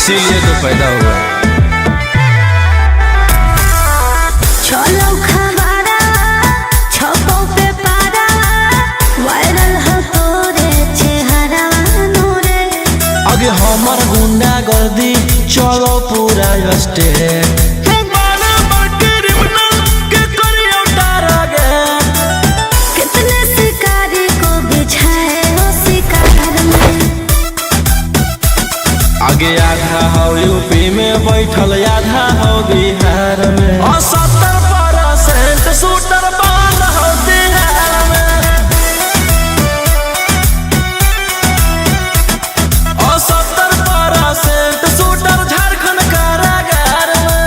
इसीलिए तो पैदा हुआ। आगे हमार गुंडा गर्दी चलो पूरा स्टेट आगे आधा हो यूपी में बैठल आधा हो बिहार में 70% शूटर बंद हो बिहार में 70% शूटर झारखंड कारागार में।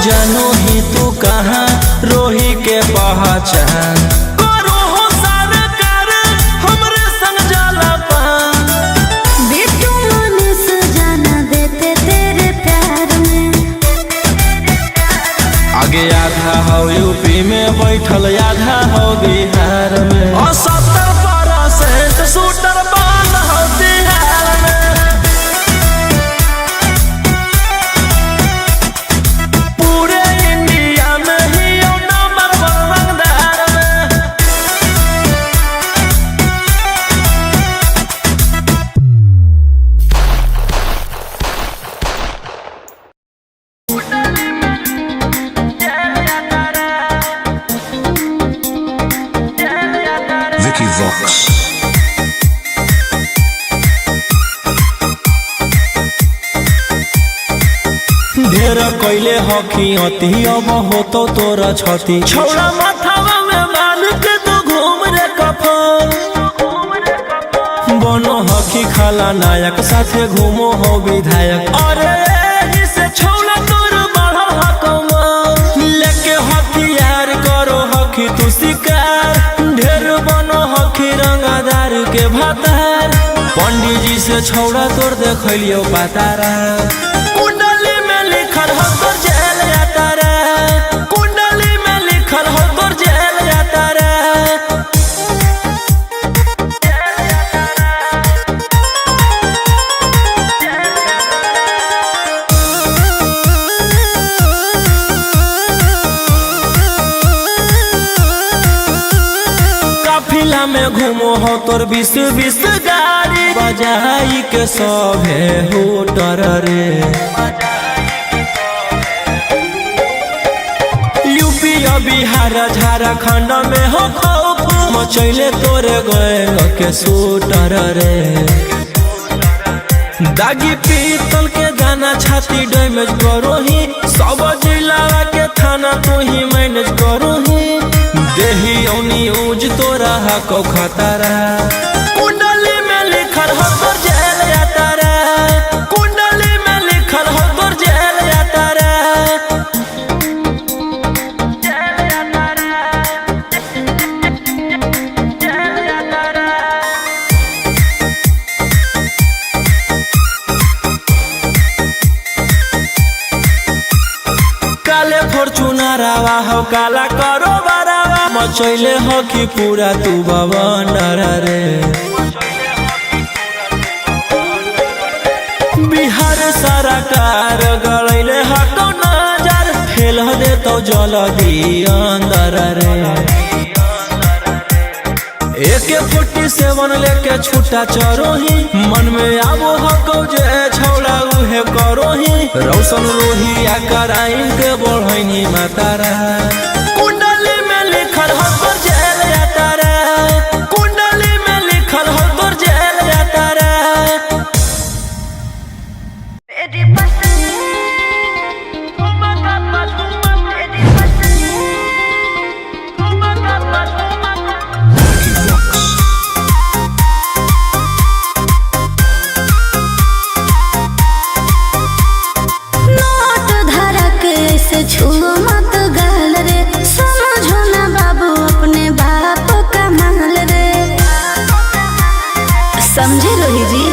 जानो ही तू कहाँ रोही के पहचान करो हो सारा कर हमरे संग जाला पान बेटू मनीष जाना देते तेरे प्यार में। आगे आधा हो यूपी में बैठल आधा हो बिहार में 70% शूटर बंद हो बिहार में। Vox ढेर कैले हकी अति अब हो तो तोरा छती छौड़ा माथावा में बांध के तो घूम रे कफन बनो हकी खाला नायक साथे घूमो हो विधायक अरे जिसे छौड़ा तोर बढ़ल हकमा लेके हथियार करो हकी तू शिकार ढेर बनो हकी रंगादार के भातार पंडित जी से छौड़ा तोर देखलियो पातारा कुंडली में लिखल हो तोर जेल यातारा कुंडली में लिखल हो तोर जेल यातारा। काफिला में घूमो हो तोर 20 गाड़ी बजाई के सभे होटर रे यूपी बिहार झारखंड में हो खौफ मचैले तोरे गैंग के शूटर रे दागी पीतल के दाना छाती डैमेज करो ही सब जिला के थाना तू ही मैनेज करो ही देही न्यूज तोरा हको खतरा कुंडली में लिखल हो तोर जेल यातारा कुंडली में लिखल हो तोर जेल यातारा। काले फॉर्च्यूनर आवा हो काला करो बरावा मचैले हो कि पूरा तू बवंडर रे बिहार सरकार गड़ैले हको नजर फेल दे तो जल्दी अंदर रे AK-47 लेके छूटा चरोही मन में आबो हको जे छौड़ा उहे करोही रौशन रोहिया कराइन के बढ़ैनी मातारा कुंडली में लिखल हो तोर जेल यातारा कुंडली में लिखल हो तोर जेल यातारा। छुओ मत गाल रे, समझो ना बाबू अपने बाप का माल रे। समझे रोही जी,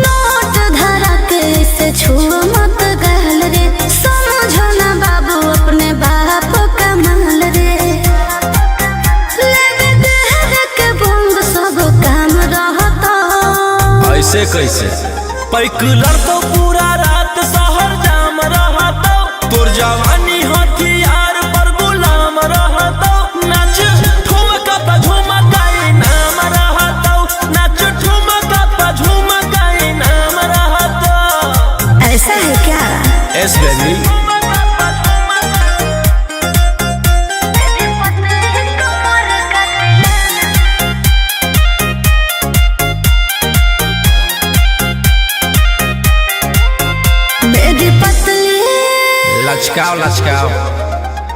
नोट धरा के से छुओ मत गाल रे, समझो ना बाबू अपने बाप का माल रे। लेवे देहर के बंग सब काम रहता। ऐसे कैसे पैकुलर तो पूरा रात शहर जाम रहता। तोर जवानी हथियार पर गुलाम रहता। नाच ठुमका पे झुमकाई नाम रहता। नाच ठुमका पे झुमकाई नाम रहता। ऐसा है क्या? एस बेबी लचकाओ लचकाओ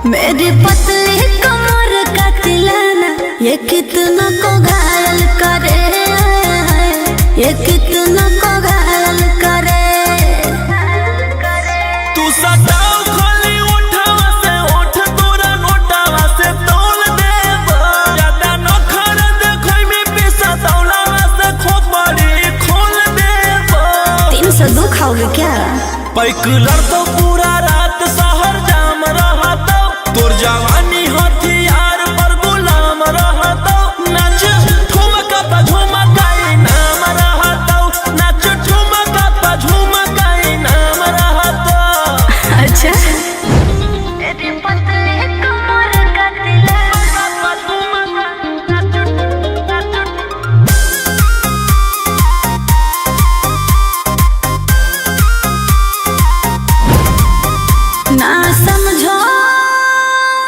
मेरी पतली कमर का तिलाना, ये कितना को घायल करे, ये कितना को घायल करे। तू सटाओ खाली उठावा से उठ तोरा नोटावा से तोल देब। ज्यादा नखर देखै में पैसा तौलावा से खोपड़ी खोल देब। 302 खाओगे क्या? पैकुलर तो पूरा रात शहर जाम रहता। तोर जवानी हथियार पर गुलाम रहता। नाच ठुमका पे झुमकाई नाम रहता। नाच ठुमका पे झुमकाई नाम रहता। अच्छा मेरी पतली कमर का ना समझो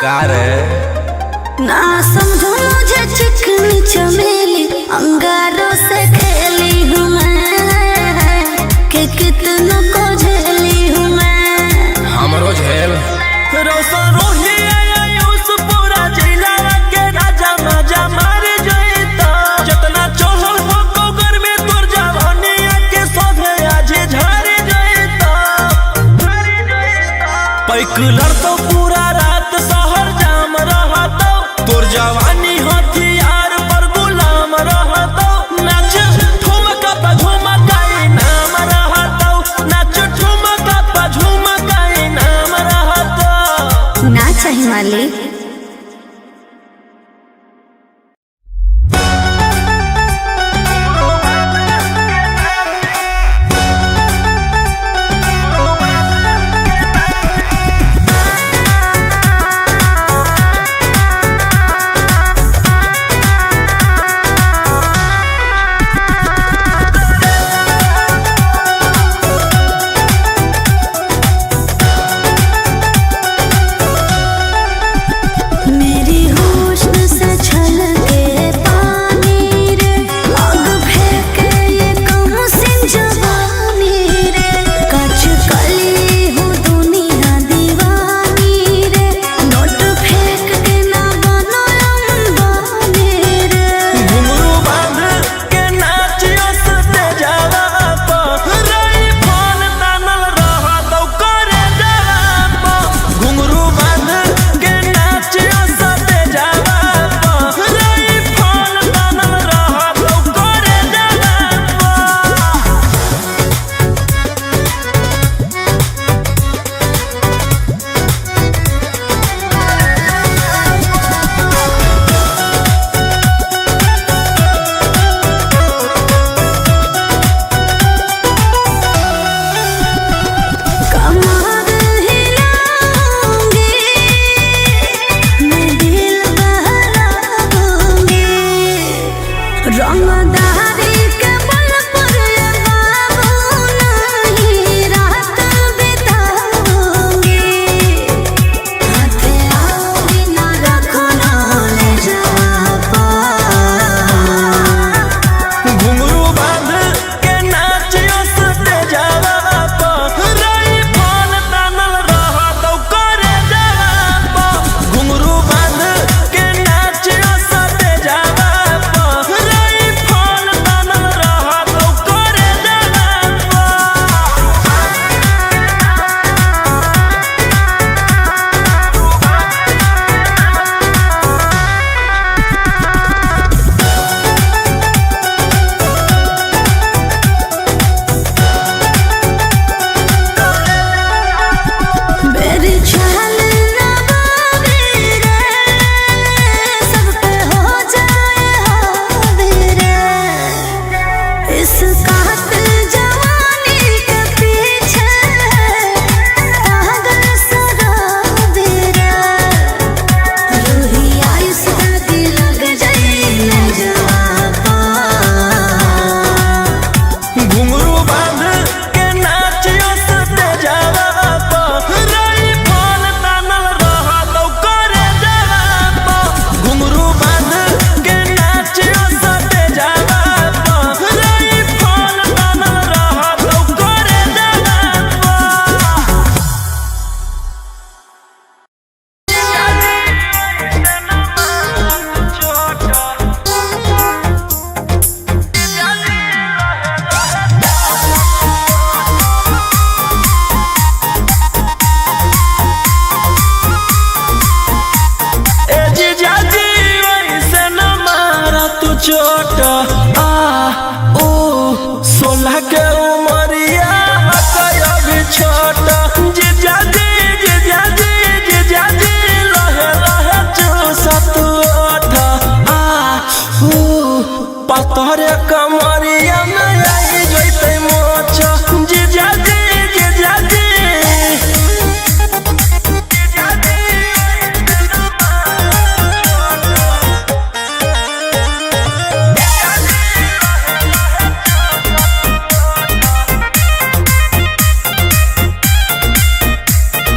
का रे ना समझो मुझे चिकनी चमेली अंगारों से खेली हूँ मैं, कि कितना को झेली हूँ मैं। हमरो झेल रोशन रोही आयुष पूरा जिला के राजा मजा मार जइता। जितना चढ़ल हो कोगर में तोर जवानी के सोधे आज झाड़ जइता। पैकुलर तो पूरा रात शहर जाम रहता। तोर जवानी हथियार पर गुलाम रहता। नाच ठुमका पे झुमकाई नाम रहता। नाच ठुमका पे झुमकाई नाम रहता। ना चाहिए मालिक।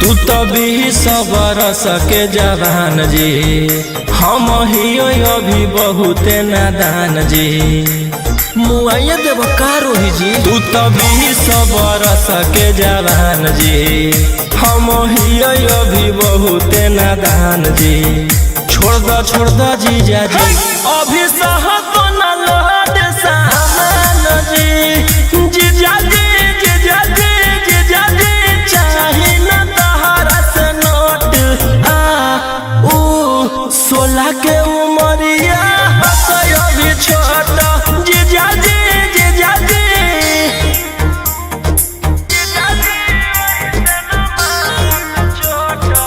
तू तो 20 बरस के जवान जी, हम ही अभी बहुते नादान जी। मुआइया देव का रोही जी, तू तो 20 बरस के जवान जी, हम ही अभी बहुते नादान जी। छोड़ द जीजा जी, अभी सहत न लौट सामान जी। जीजा जी जीजा जी जीजा जी चाही न तहरा से नोट। आ ऊ 16 के उमरिया हसय अभी छोटा। जीजा जी जीजा जी जीजा जी छोटा।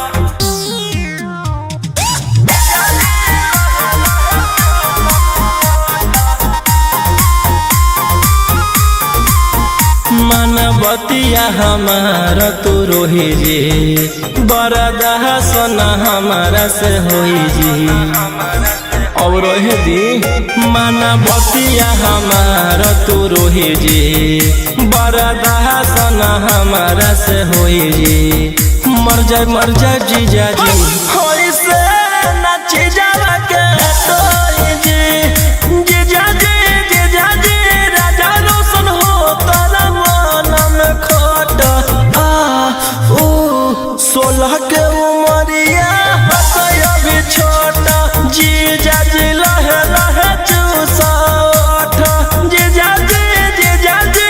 मनबतिया हमारा तू रोही जी, बरदा सोना हमारा से होई जी। और रोहे दी मनबतिया हमारा तू रोही जी, बरदा सोना हमारा से होई जी। मर जाए जीजा जी, होई से नाची जावा के तोई जी। जीजा जी जीजा जी राजा रोशन हो तारा खोट। आ ऊ 16 के उमरिया हसय अभी छोटा। जीजा जी लहे लहे चूसा ओठ। जीजा जी जीजा जी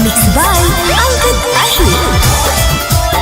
Mixed by Ankit Ahir.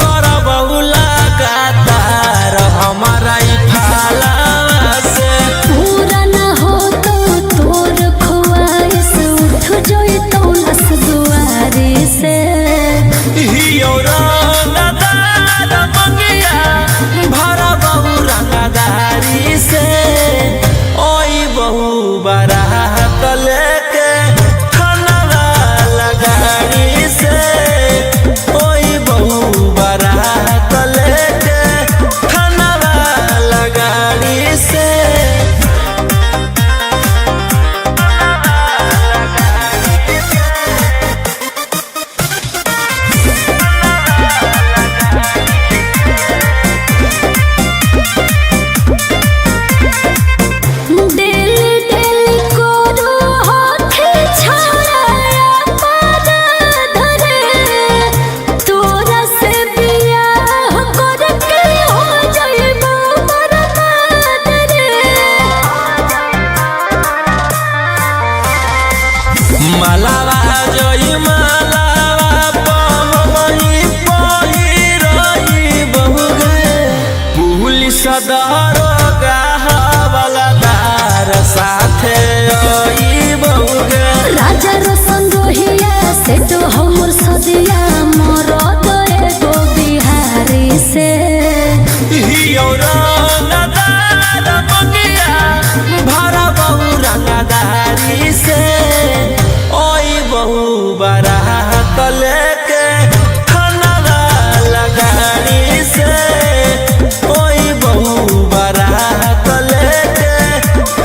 कर बहुला गातार हमारा ई फाला से पूरा न हो तो तोर ख्वाहिश उठ जोई तो नस दुआरी से हियो रंगदार मंगिया भरा बहु रंगदारी से ओई बहु बारात लेके खनवा लगाड़ी से ओई बहु बारात लेके खनवा लगाड़ी से डेली डेली कोरो होखे छाया पादा धरे तोरा से बियाह करके हो जाइबो बर्बाद रे मालावा जोई मालावा पहमई पहिरई बहुगे पुलिस दरोगा हवलदार साथे ओई बहुगे राजा रोशन रोहिया से तो हमर सदिया मरद एगो बिहारी से हियो रंगदार मंगिया भरा बहु रंगदारी से ओई बहु बारात लेके खनवा लगाड़ी से ओई बहु बारात लेके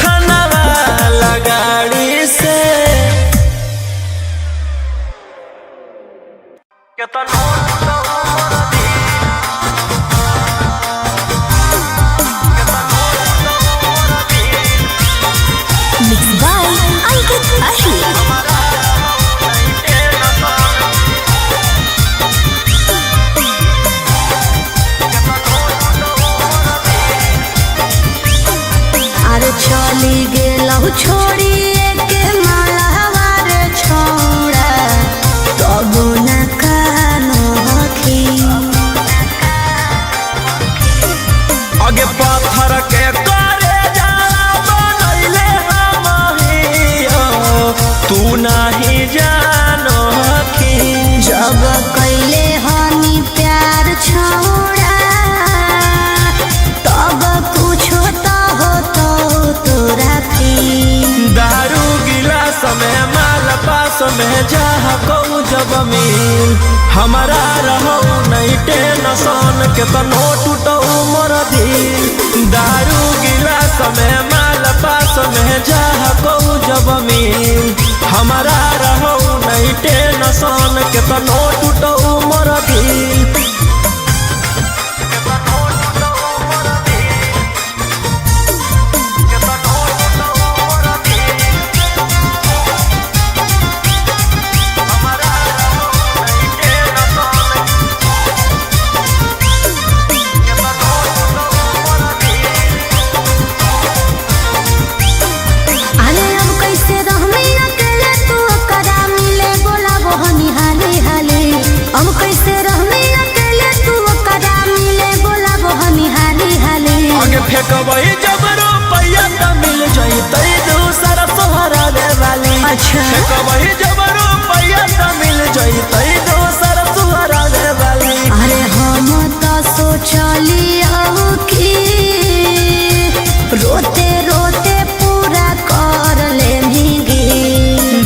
खनवा लगाड़ी से मिक्स बाय अंकित अही अरे चली गेलहु छोड़िए के मालावा रे छोड़ा तब न कानो हखी आगे पत्थर के करे जाला बनैले हमहियो तू नाही जानो हखी जब कैले हनी प्यार छोड़ा तब कुछो तो हो तो तोरा की दारू गिलास में माल पास में जाह कहूँ जब मिल हमारा रहो नहीं टेंशन के तनो टूटो मोर दिल दारू गिलास में माल पास में जाह कहूँ जब मिल हमारा रहो नहीं टेंशन के तनो टूटो मोर दिल अरे अब कैसे रहमी अकेले तू करा मिले बोला बहनी हाले हाले अब कैसे रहमी अकेले तू करा मिले बोला बहनी हाले हाले आगे फेंकबई जब रुपया त मिल जइतै दूसरा तोहरा दे वाली अच्छा। फेंकबई जब रुपया त मिल जइतै दूसरा तोहरा दे वाली अरे हम तो सोचली कि रोते रोते पूरा कर ले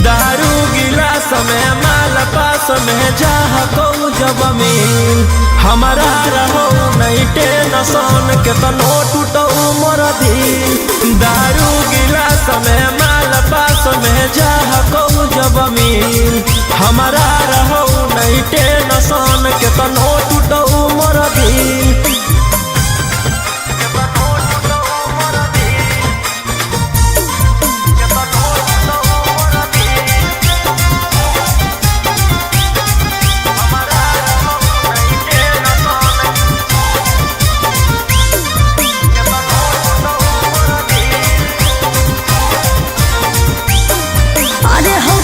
दारू गिलास में माल पास में जाह कहूँ जब मिल हमारा रहो नहीं टेंशन के तनो टूटो मोर दिल दारू गिलास में माल पास में जाह कहूँ जब मिल हमारा रहो नहीं टेंशन के तनो टूटो मोर दिल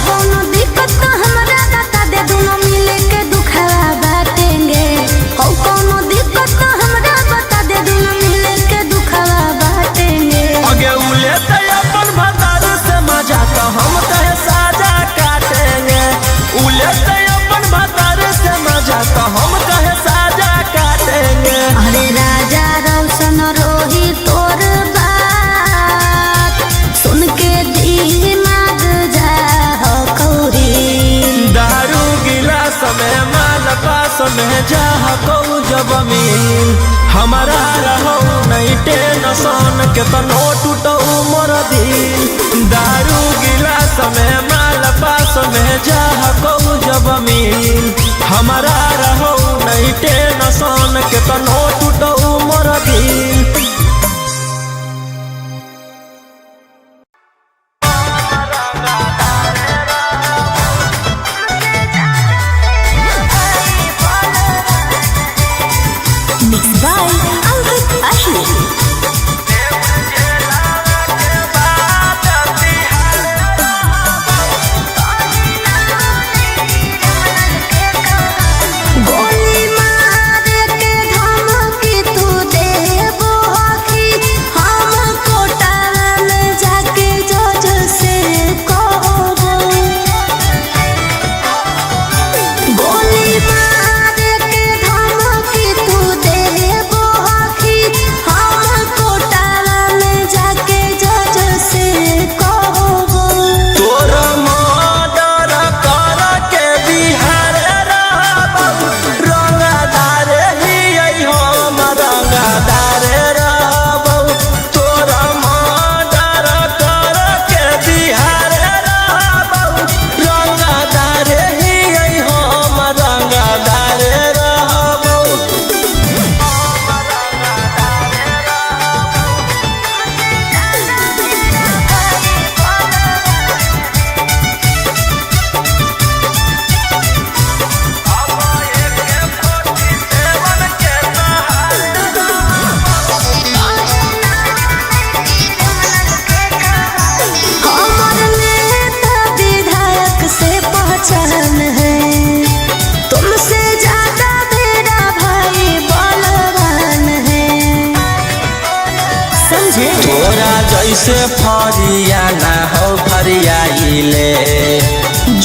कोनो दिक्कत तो हमरा बता दे दोनों मिले के दुखवा बाटेंगे चाहको जब मिल हमारा रहो नहीं टेंशन के तनो टूटो मोर दिल दारू गिलास में माल पास में चाहको जब मिल हमारा रहो नहीं टेंशन के तनो टूटो मोर दिल Mixed by Ankit Ashwin. जैसे फरिया ना हो फरियाइले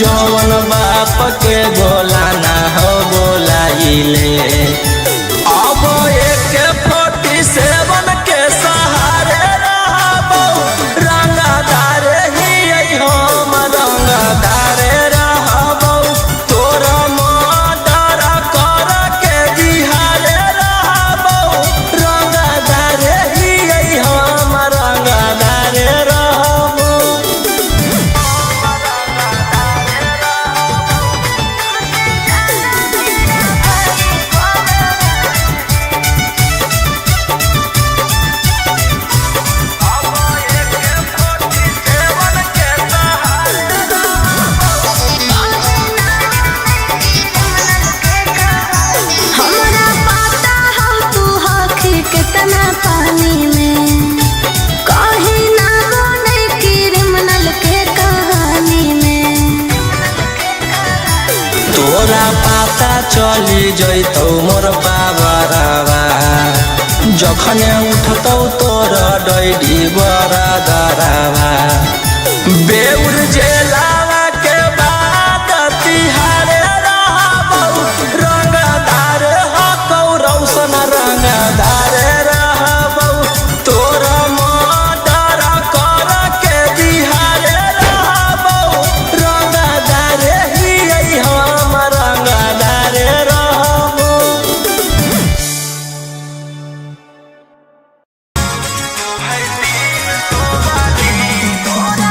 जौन बाप के बोला ना हो बोलाइले अब एक 47 के सहारे रहबो रंगदार ही हम रंगदार रहबो तोर मर्डर कर के बिहार रहबो रंगदार ही हम रंगदार रहबो हमरा पता हो तू हखी कितना पानी में कहीं ना बने क्रिमिनल के कहानी में तोरा पता चली जैतौ मोर बाबरवा जखने उठतौ तोर डैडी बरदरवा बेउर जेलावा के बाद तिहारे रहबौ रंगदार हकौ रौशन रंगदार रहबौ तोर मर्डर कर के बिहार रहबौ रंगदार ही हम रंगदार रहबौ तोरा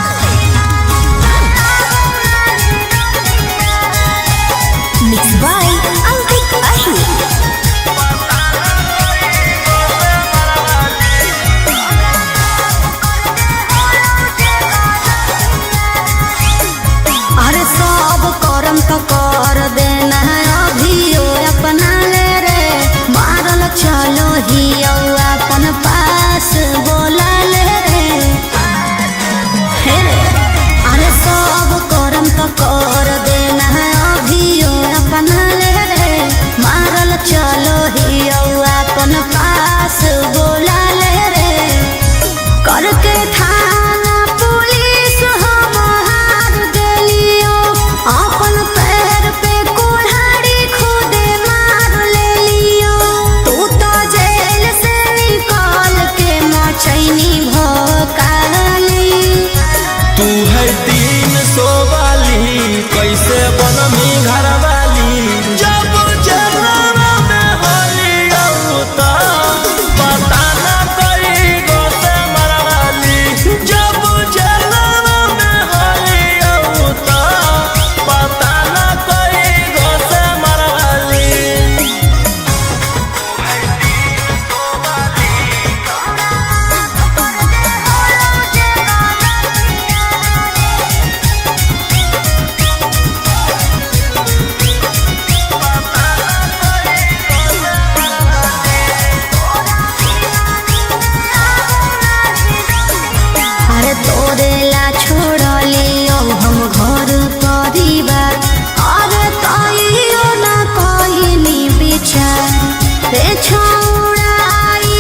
रे छौड़ाई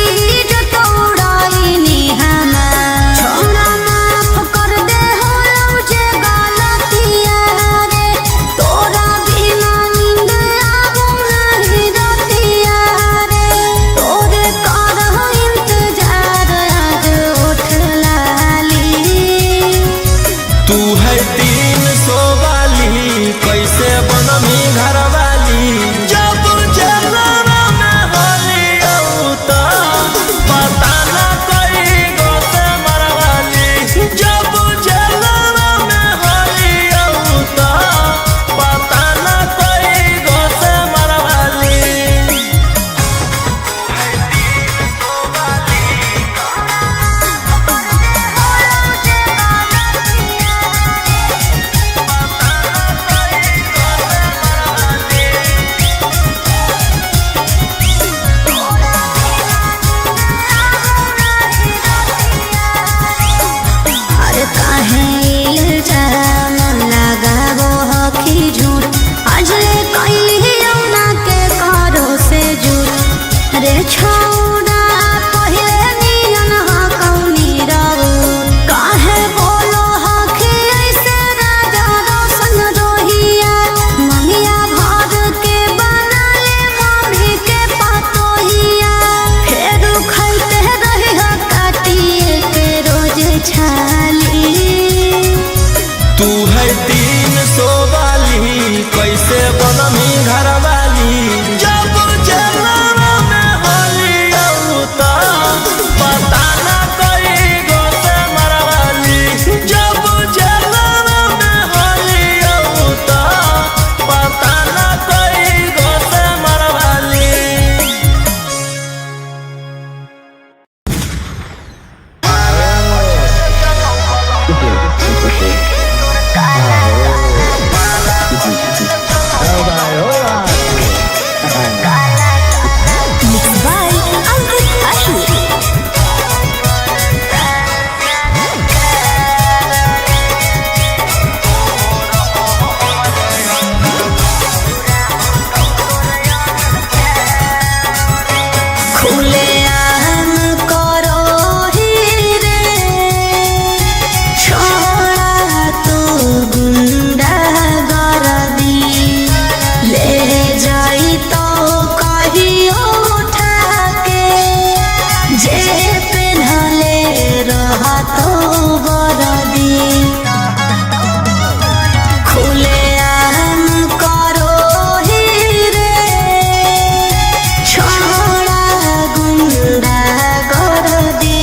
जो तोड़ाई निहमा छोड़ा माफ कर दे हो जे गलतिया रे तोरा बिना नींद आवे नहीं रतिया रे तोरे करह इंतजार आज उठ लाली तू है 300 वाली कैसे बनमी घर वाली जब जलवा में होली औता पता न कोई गोसे मरवाली जब जलवा में होली औता पता न कोई गोसे मरवाली अरे काहे इल्जाम लगावो हखी झूठ आज ले कइलियो ना के करो से झूठ रे छौड़ा पहिले नियन ह कौनी रहू काहे बोलो हखी ऐसे राजा रोशन रोहिया ममिया भर के बना ले मम्मी के पतोहिया फेरू खइते रही ह काटिए के रोज छाली तू है 300 वाली कैसे बनमी घर वाली जब जलवा में होली औता पता न कोई गोसे मरवाली जब जलवा में होली औता पता न कोई गोसे Marwari Mixed by Ankit Ashmi. खुले आम करो ही रे छोड़ा तू गुंडा गरदी ले जाई तो कहियो उठा के जे पेन्हले रहा तो बरदी खुले आम करो ही रे छोड़ा गुंडा गरदी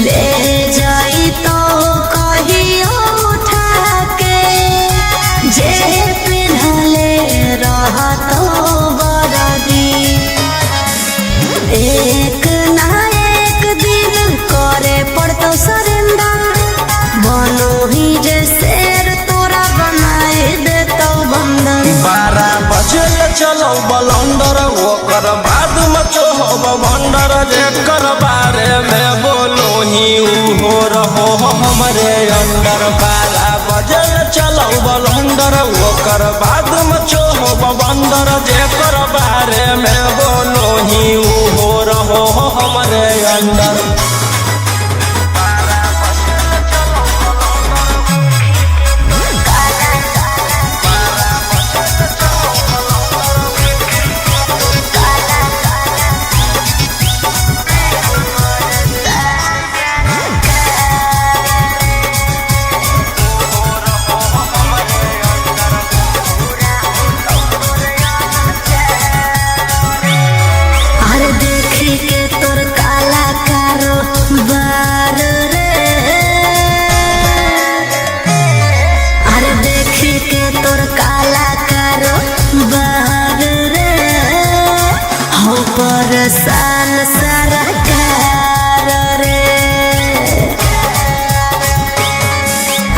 ले जाई तो कहियो उठा के जे पेन्हले रहा तो बरदी एक ना एक दिन करे पड़तो सरेंडर बनो ही जे शेर तोरा बनाए देतो बंदर 12 बजे चलो बलंदर ओकर बाद मचो हो भंडर जेकर बारे में बोलो ही हो रहो हमरे अंदर 12 बजे चलो बलंदर ओकर बाद मचो हो भंडर जेकर बारे में बोलो ही हो रहो हमरे अंदर अरे देखी के तोर काला कारो बार रे अरे देखी के तोर काला कारो बार रे हो परेशान सारा कार रे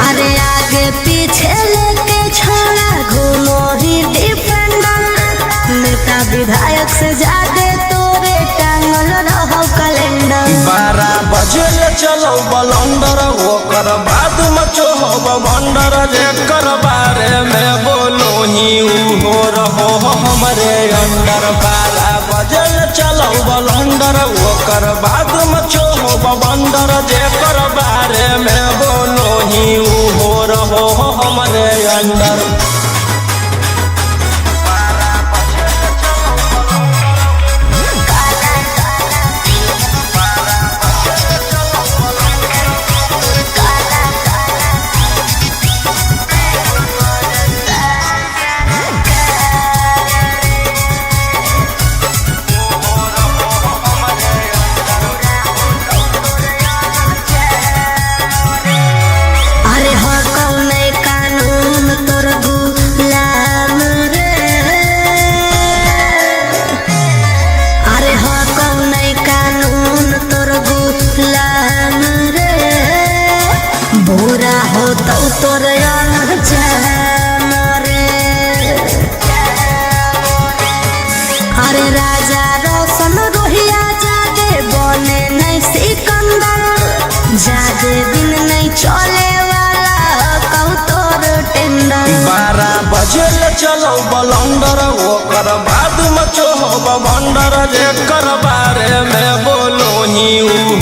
अरे आगे पीछे लेके छोड़ा घूमो ही डिफेंडर नेता विधायक से ज्यादा तोरे टांगल रहो कैलेंडर 12 बजे चलो बलंदर ओकर बाद मचो हो भंडर जेकर बारे में बोलो ही हो रहो हमरे अंडर। 12 बजे चलो बलंडर ओकर बाद मचो हो भंडर जेकर बारे में बोलो ही हो रहो हमरे अंडर। अरे राजा रोशन रोहिया जादे बने नहीं सिकंदर, जादे दिन नहीं चले वाला कहू तोर टेंडर। 12 बजे चलो बलंडर ओकर बाद मचो हो भंडर जेकर बारे में बोलो ही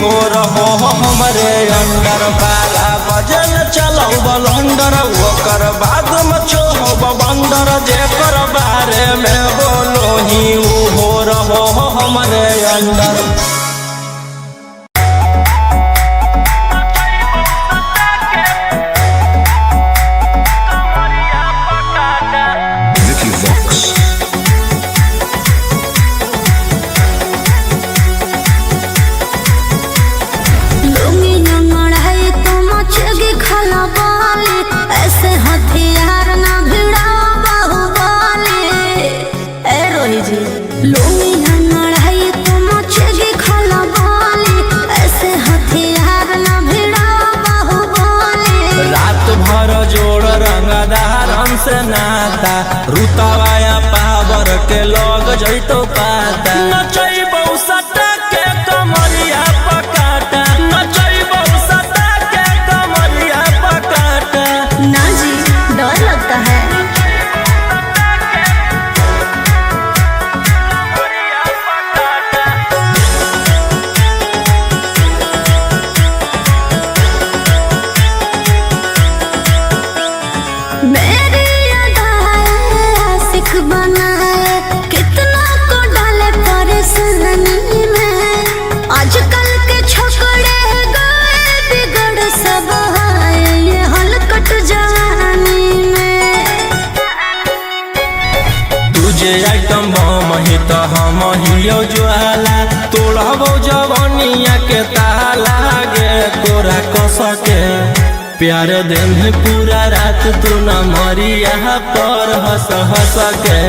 हो रहो हमरे अंडर। 12 बजे चलो बलंडर ओकर बाद मचो हो भंडर जेकर बारे में बोलो ही हो रहो हमरे अंडर। से नाता रुतावाया पावर के लोग जैतो पाता नचैबौ सटा के कमरिया पकाटा, नचैबौ सटा के कमरिया पकाटा। ना जी डर लगता है। कितना को डाले परेशानी में, आजकल के छोकरे गए बिगड़ सब है ये हलकट जवानी में। तुझे आइटम बम ही तो हम हियो ज्वाला, तोड़बो जवानिया के ताला गे तोरा कसके। प्यार दिन पूरा रात तू न मरिया पर हंस हंस के।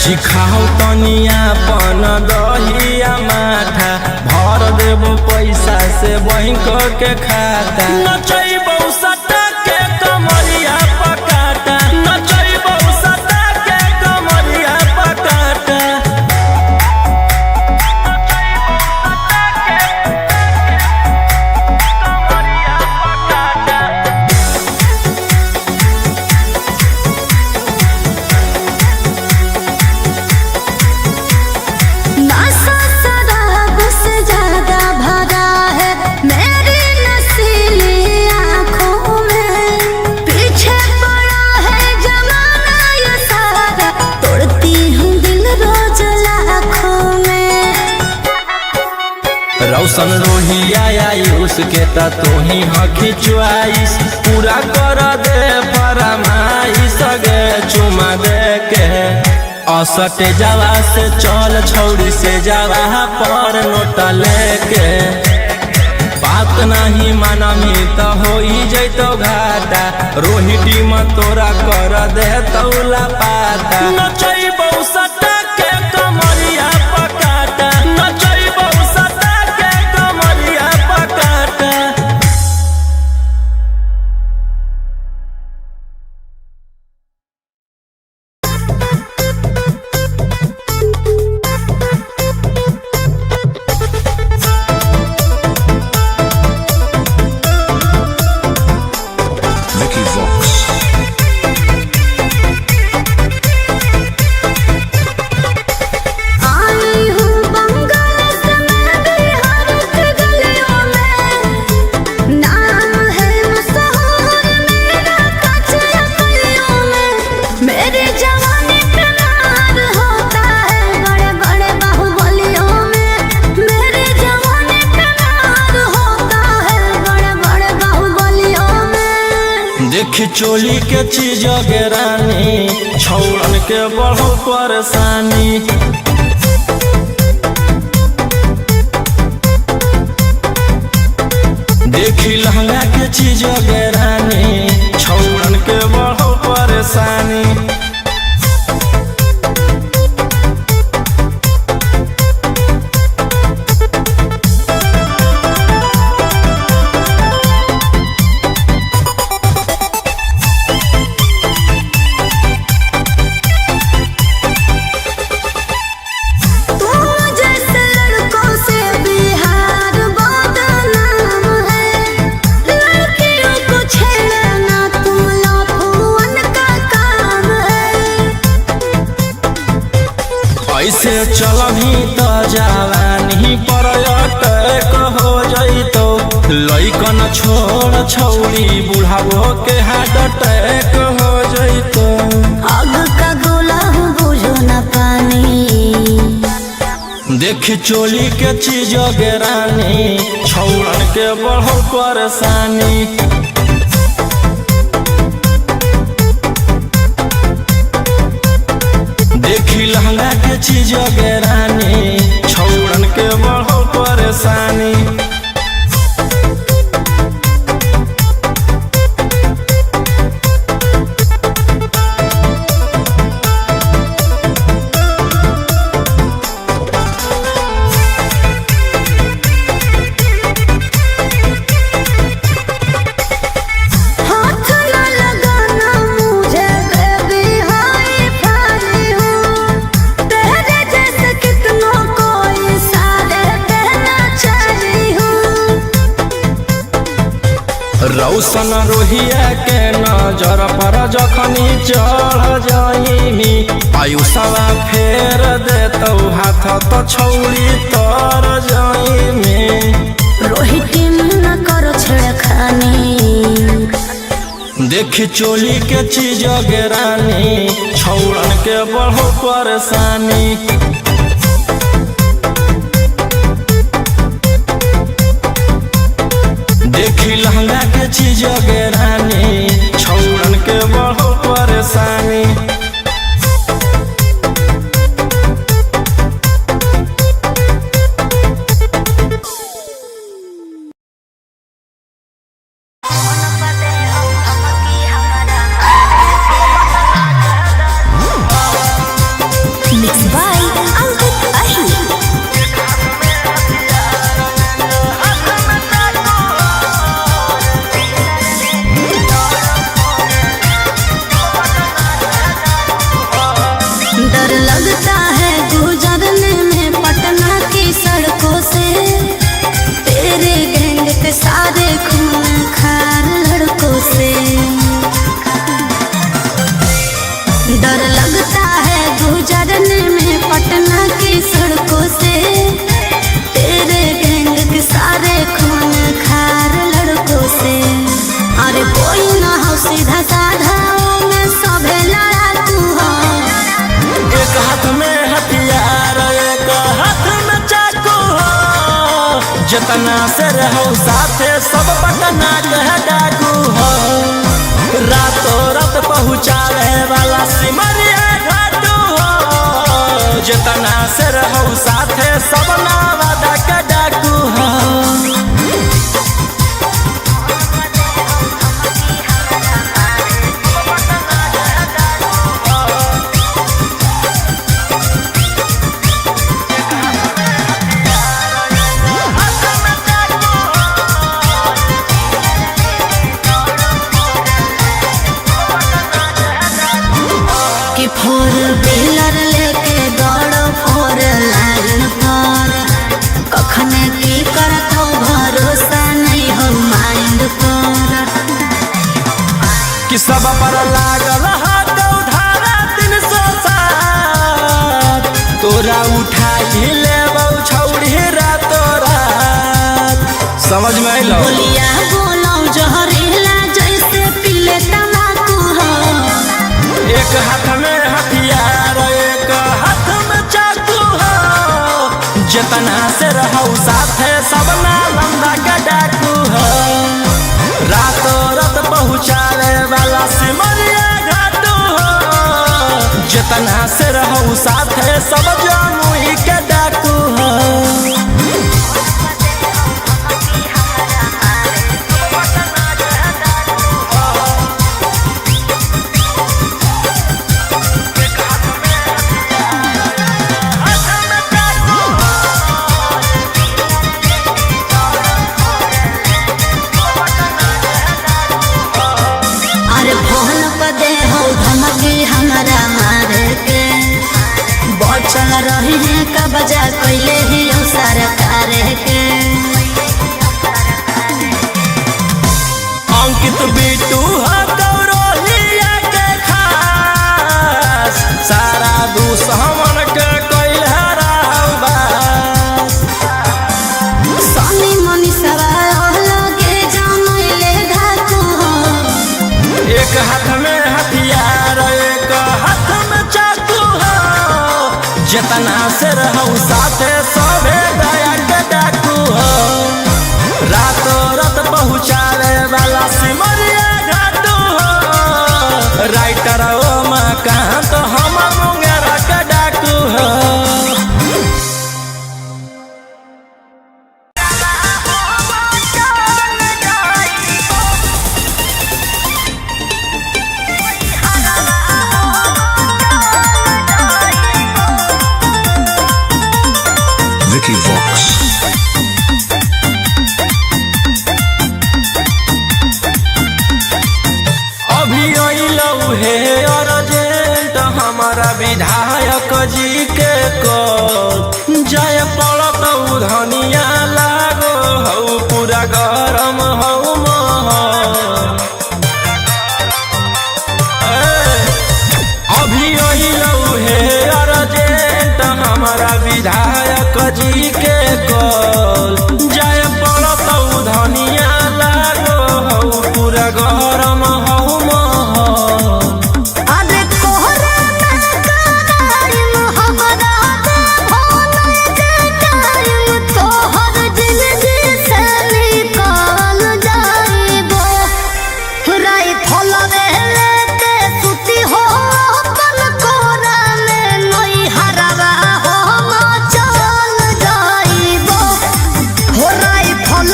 सिखाओ तनिया पन दहिया माथा, भर देबो पैसा से बैंक के खाता। नचैबौ सटा के कमरिया पकाटा, नचैबौ सटा के कमरिया पकाटा। रौशन रोहिया आयुष के ता तोही हखी च्वाइस, पूरा कर दे फरमाइश गे चुमा दे के। असटे जावा से चल छौड़ी से जावा पर नोट लेके। बात नहीं मानमी तो हो ही जैतो घाटा, रोहिटी में तोरा कर दे तौला पाता। नचैबौ सटा के कमरिया पकाटा, नचैबौ सटा के कमरिया पकाटा। देखी चोली के चीज रानी छौड़न के बढ़ो परेशानी। देखी लहंगा के चीज रानी छौड़न के बढ़ो परेशानी। ऐसे चलही तो जवानी पर अटैक हो जइतो। लइकन छोड़ छौड़ी बुढ़ावो के हार्ट अटैक हो जइतो। आग का गोला बुझो न पानी। देखी चोली के चीज रानी छौड़न के बढ़ो परेशानी। देखी लहंगा के चीज रानी छौड़न के बढ़ो परेशानी। रौशन रोहिया के नजर पर जखनी चढ़ जाइनी। आयुषवा फेर देतौ हाथ तो छौड़ी तर जाइनी। रोहित न करो छेड़खानी। देखी चोली के चीज रानी छौड़न के बढ़ो परेशानी। देखी लहंगा के चीज रानी छौड़न के बढ़ो परेशानी। डर लगता है गुजरने में पटना की सड़कों से। तेरे गैंग के सारे खून खार लड़कों से। अरे कोई ना हो सीधा साधा में सभे लड़ाकू हो। एक हाथ में हथियार एक हाथ में चाकू हो। जितना से रहो साथे सब पटना के डाकू हो। रातों रात पहुँचावे वाला सिमरिया घाटू हो। जितना से रहो साथे सब नावादा का डाकू हो। फोर व्हीलर लेके दौड़ो फोर लाइन पर। कखने की करत हो भरोसा नहीं हो माइंड पर। कि सब पर लागल हाथ उधारा 307। तोरा उठाई लेबौ छौड़ी रातों रात। समझ में आइलो? बोलिया बोलो जहरीला जैसे पीले तम्बाकू हो। एक हाथ में हथियार एक हाथ में चाकू हो। जितना से रहो साथे सब नालंदा का डाकू हो। रातों रात पहुँचावे वाला सिमरिया घाट हो। जितना से रहू साथे सब जमुई के डाकू हो। चल रही है का बजा कैले ही सरकार के। अंकित बिटू गौरवलिया के खास सारा दुश्मन के कैल सनी मनी लगे जमैले धाकू हो। एक हाथ में हथियार एक हाथ में चाकू हो। जितना से रहू साथे सबे दया के डाकू हो। रातों रात पहुँचावे वाला सिमरिया घाट हो। राइटर उमाकांत हम मुंगेर के डाकू हो। Vicky Vox. अभी अइलौ हे अर्जेंट हमारा विधायक जी के कॉल। जाय पड़त धनिया लागो हौ पूरा गरम हौ महल। अभी अइलौ हे अर्जेंट हमारा विधायक जी के कॉल। जाय पड़त धनिया लागो हौ पूरा गरम हौ महल। अरे कोहरा में कराइम हमरा दे भोले के टाइम तोहर जिंदगी से निकाल जाइबो। राइफल लेके सुती हो अपन कोरा में नई हरवा हम चल जाइबो। हो राइफल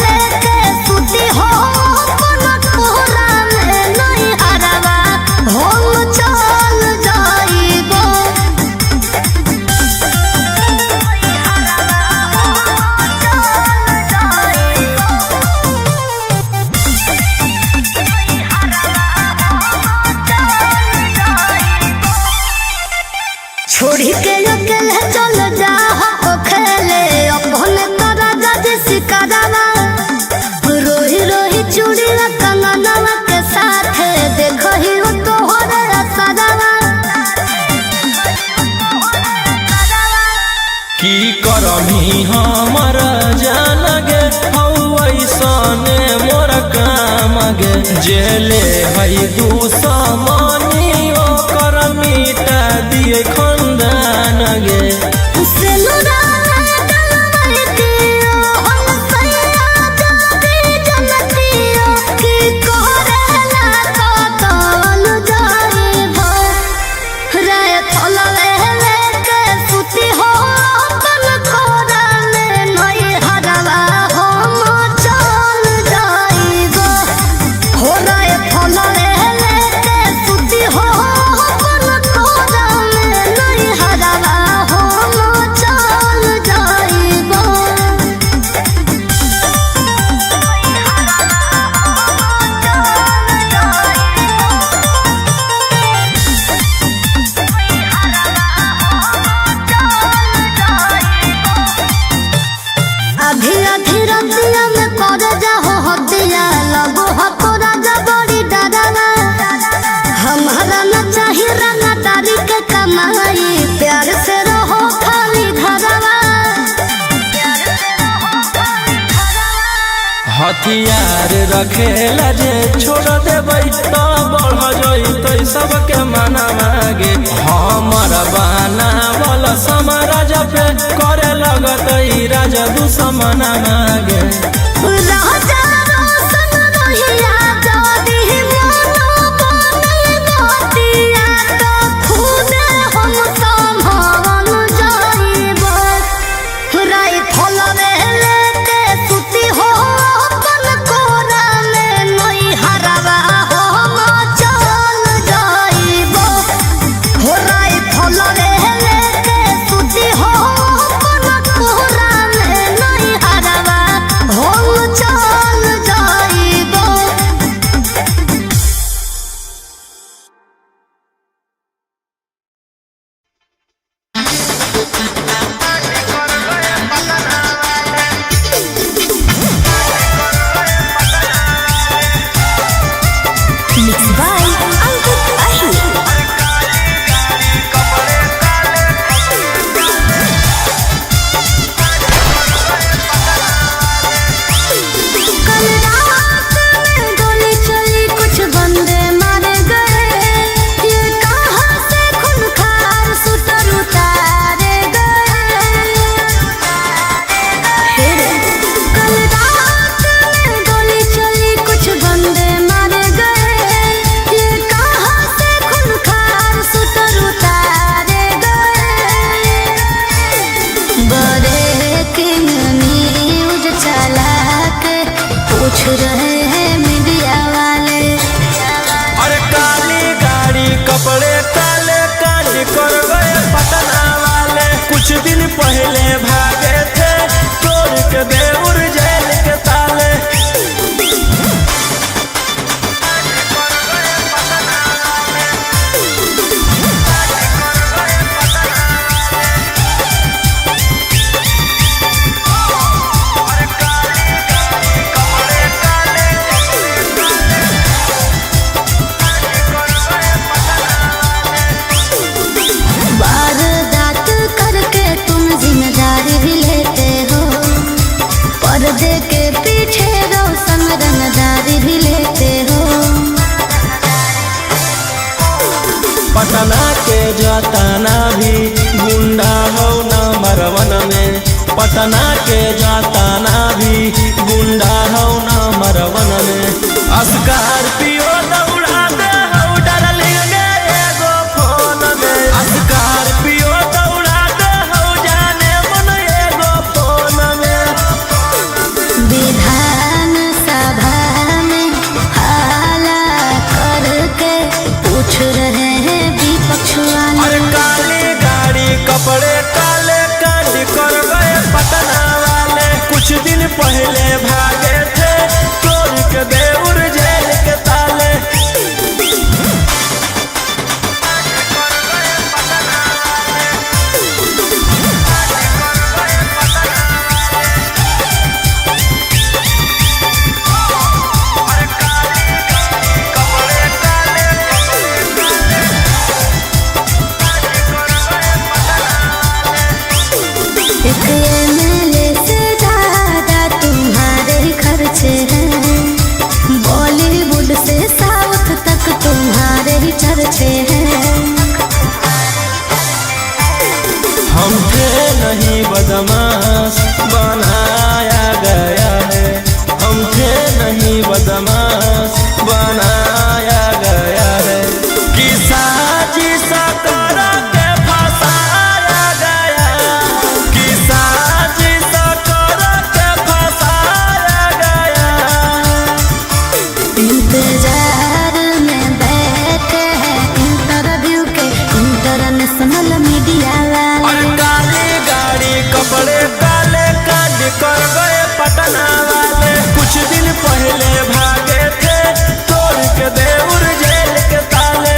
लेके सुती हो अपन कोरा में नई हरवा हम चल जाइबो। छोड़ी के अकेले चल जा हो खेले अपने तोरा जज सिकरवा। रोही रोही चूड़िया कंगनवा के साथ देखही हो तोहरे असरवा। की करमी हमर जान गे हौ ऐसने मोर काम गे। जेले है दुश्मनी ओकर मिटा दिए खंदान गे। सिनुरा डलवाई दियो हम सैया जाती जनतियो की कोरेला कतल जाइबो। राइफल लेके सुती हो अपन कोरा में नई हरवा हम चल जाइबो। हो राइफल लेके सुती हो अपन कोरा में नई हरवा हम चल जाइबो। अभी अधी रतिया में कर जाहो हतिया लगो हो तोरा जबरी डरवा। हमारा न चाही रंगदारी के कमाई प्यार से रहो खाली घरवा। हथियार रखेला जे छोड़ देबै तो बढ़ जइतै सबके मना मागे। हमर बहाना वाला समाराज पे करे लगतै राजा दुश्मना मागे। राजा रोशन रहिया जा पूछ रहे हैं मीडिया वाले। अरे काली गाड़ी कपड़े काले कांड कर गए पटना वाले। कुछ दिन पहले भागे थे तोड़ के देउर जेल के ताले। वारदात करके तुम जिम्मेदारी भी लेते हो, पर्दे के पीछे रोशन रंगदारी भी लेते हो। पटना के जाताना भी गुंडा हो न मरवन में। पटना के जाताना भी गुंडा हो न मरवन में। स्कॉर्पियो दौड़ा दे हो डार्लिंग एगो फोन में। स्कॉर्पियो दौड़ा दे हो जाने मन एगो फोन में। विधान सभा में हाला करके पूछ रहे हैं विपक्ष वाले। अरे काली गाड़ी कपड़े काले कांड कर गए पटना वाले। कुछ दिन पहले भागे थे तोड़ के देउर जेल के ताले। एक एमएलए से ज्यादा तुम्हारे खर्चे हैं, बॉलीवुड से साउथ तक तुम्हारे ही चर्चे हैं। हम थे नहीं बदमाश बनाया गया है। हम थे नहीं बदमाश बनाया गया है। कि साजिश कर के फंसाया गया। कि साजिश कर के फंसाया गया। इंतजार में बैठे हैं इंटरव्यू के इंटरनेशनल मीडिया और वाले। काली गाड़ी कपड़े काले कांड कर गए पटना वाले। कुछ दिन पहले भागे थे तोड़ के देउर जेल के ताले।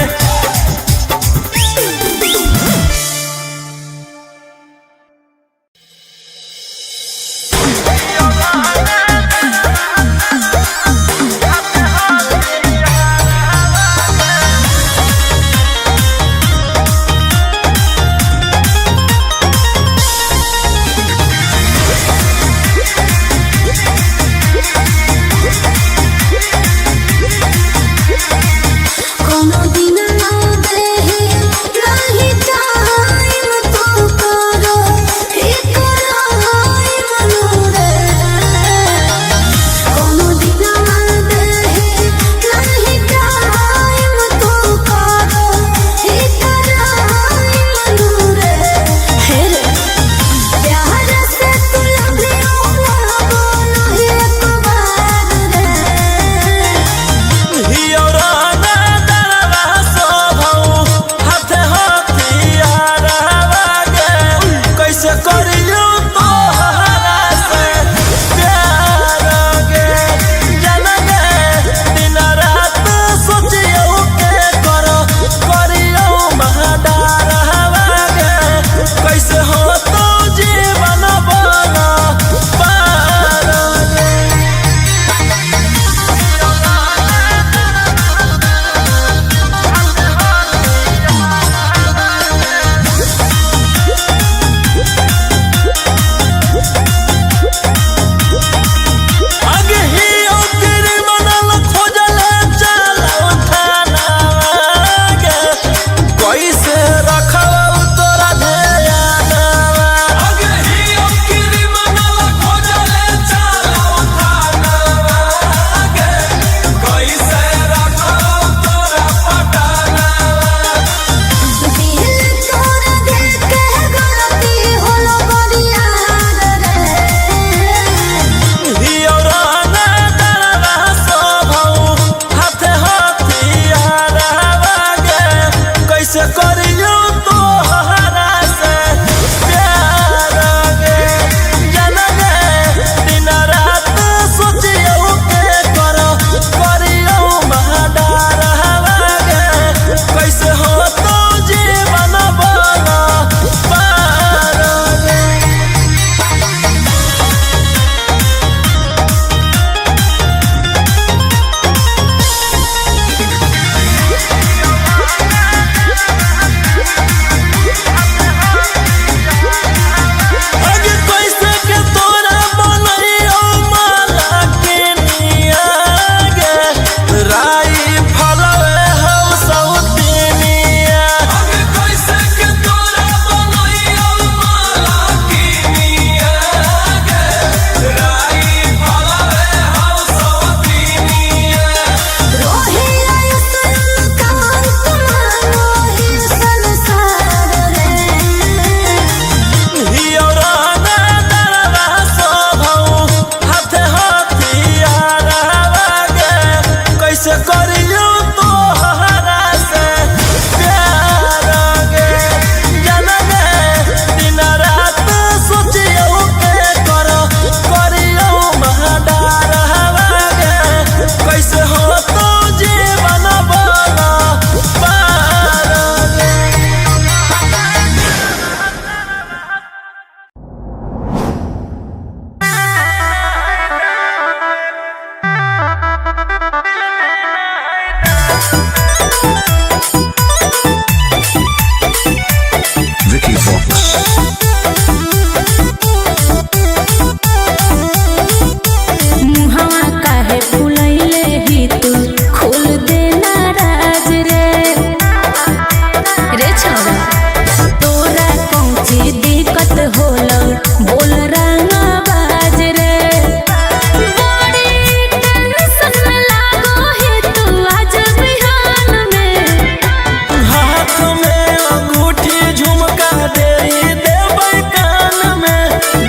बोल रंगा बाज रे बड़ी टेंशन में लागो है तू आज बिहान में हाथ में अंगूठी झुमका दे देबै कान में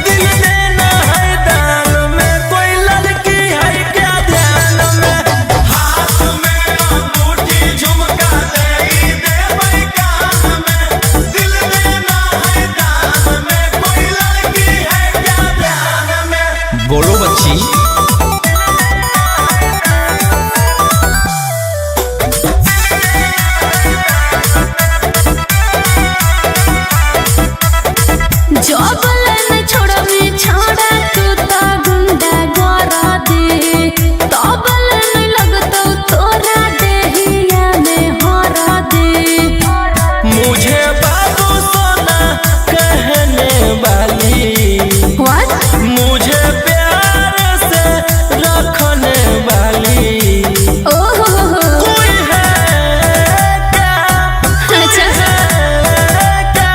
दिल देना है दान में कोई लड़की है क्या ध्यान में हाथ में अंगूठी झुमका दे देबै कान में दिल देना है दान में कोई लड़की है क्या ध्यान में। बोलो बच्ची। जबले न छोड़बी छोड़ा तू तो गुंडा गोरा दे तबले न लगतो तोरा देहिया में हरा दे मुझे बाबू सोना कहने वाली व्हाट मुझे प्यार से रखने वाली ओहो कोई है क्या अच्छा क्या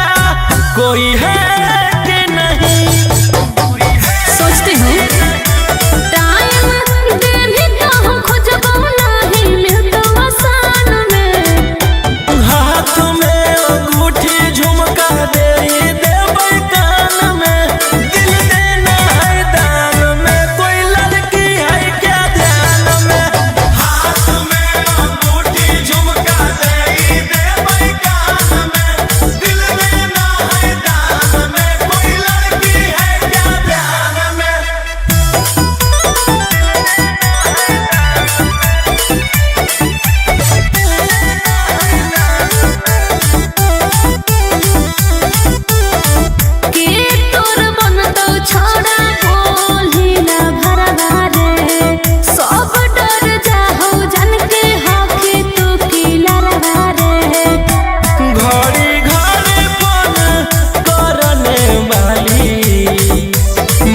कोई है कि नहीं सोचते हो टाइम दे भी तो हम खोजबो नहीं मिलतो आसान में हाथ में अंगूठी झुमका दे देबै कान में दिल देना है दान में कोई लड़की है क्या ध्यान में हाथ में अंगूठी झुमका दे देबै कान में दिल देना है दान में कोई लड़की है क्या ध्यान में। के तोर बनतो छोड़ा बोली ना भरवा रे सब डर जाहो जन के हके तू की लरवा रे घड़ी घड़ी फोन करने वाली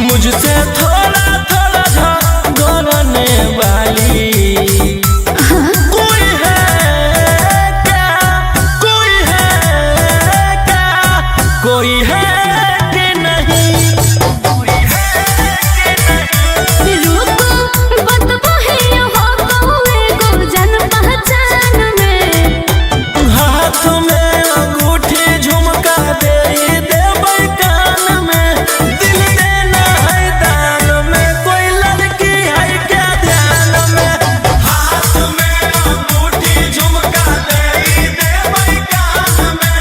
मुझसे थोड़ा थोड़ा झगड़ने वाली कोई है क्या कोई है क्या कोई है कि नहीं रुको बतबो है हो कौवे को जन पहचान में हाथ में अंगूठी झुमका दे देबै कान में दिल देना है दान में कोई लड़की है क्या ध्यान में हाथ में अंगूठी झुमका दे देबै कान में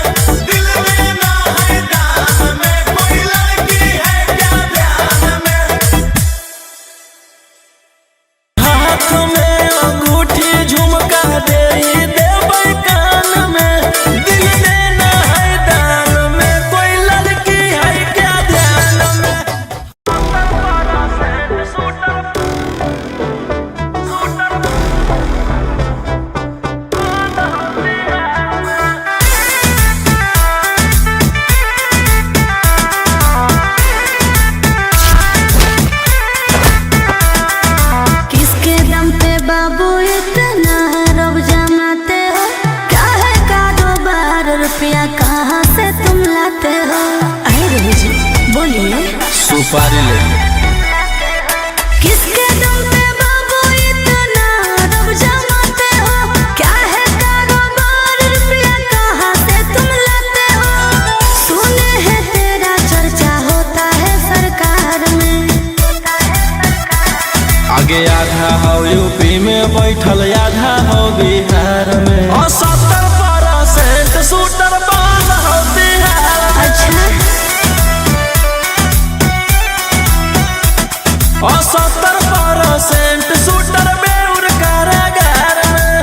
दिल देना है दान में कोई लड़की है क्या ध्यान में हाथ में अंगूठी झुमका दे देबै कान में दिल देना है दान में कोई लड़की है क्या ध्यान में। किसके दम पे बाबू इतना रब जमाते हो क्या है कारोबार रुपया कहाँ से तुम लाते हो आए रवि जी बोलिए सुपारी ले किसके दम पे बाबू इतना रब जमाते हो क्या है कारोबार रुपया कहाँ से तुम लाते हो सुने हैं तेरा चर्चा होता है सरकार में आगे आधा हो यूपी में बैठल आधा हो बिहार में और 70% शूटर बंद हो बिहार में। अच्छा और 70% शूटर बेउर कारागार में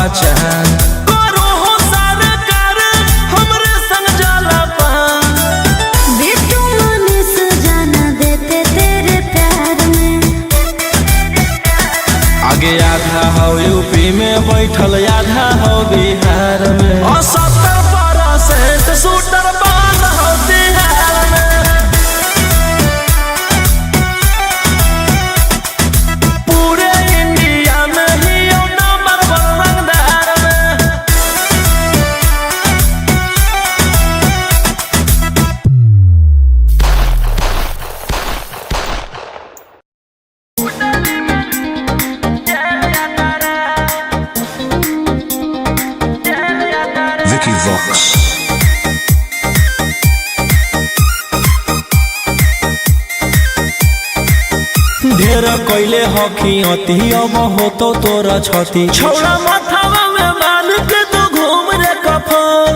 पहचान करो हो सरकार हमरे संग जाला पान। बिट्टू मनीष जाना देते तेरे प्यार में। आगे आधा हो यूपी में बैठल आधा हो बिहार में। 70% शूटर बांध हो बिहार में। पूरे इंडिया में ही नंबर 1 रंगदार में। Vicky Vox. ढेर कैले हकी अति अब हो तो तोरा छती। छौड़ा माथावा में बांध के तो घूम रे कफन।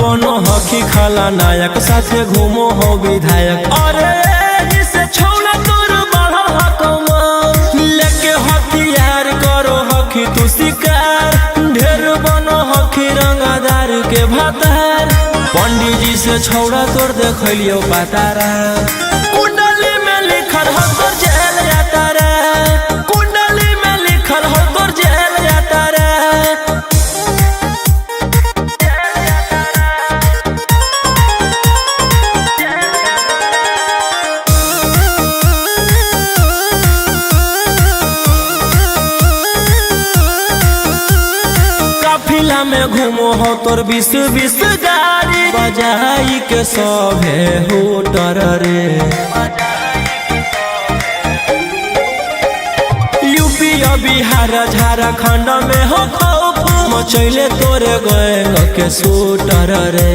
बनो हकी खाला नायक साथे घूमो हो विधायक। अरे जिसे छौड़ा तोर बढ़ल हकमा लेके हथियार करो हकी तू शिकार। ढेर बनो हकी रंगदार के भातार। पंडित जी से छौड़ा तोर देखलियो पातारा। कुंडली में लिखल हो तोर जेल जाता रे। कुंडली में लिखल हो तोर जेल जाता रे। काफिला में घूमो हो तोर 20 गाड़ी। बजाई के सभे होटर रे। यूपी और बिहार झारखंड में हो खौफ। मचैले तोरे गैंग के शूटर रे।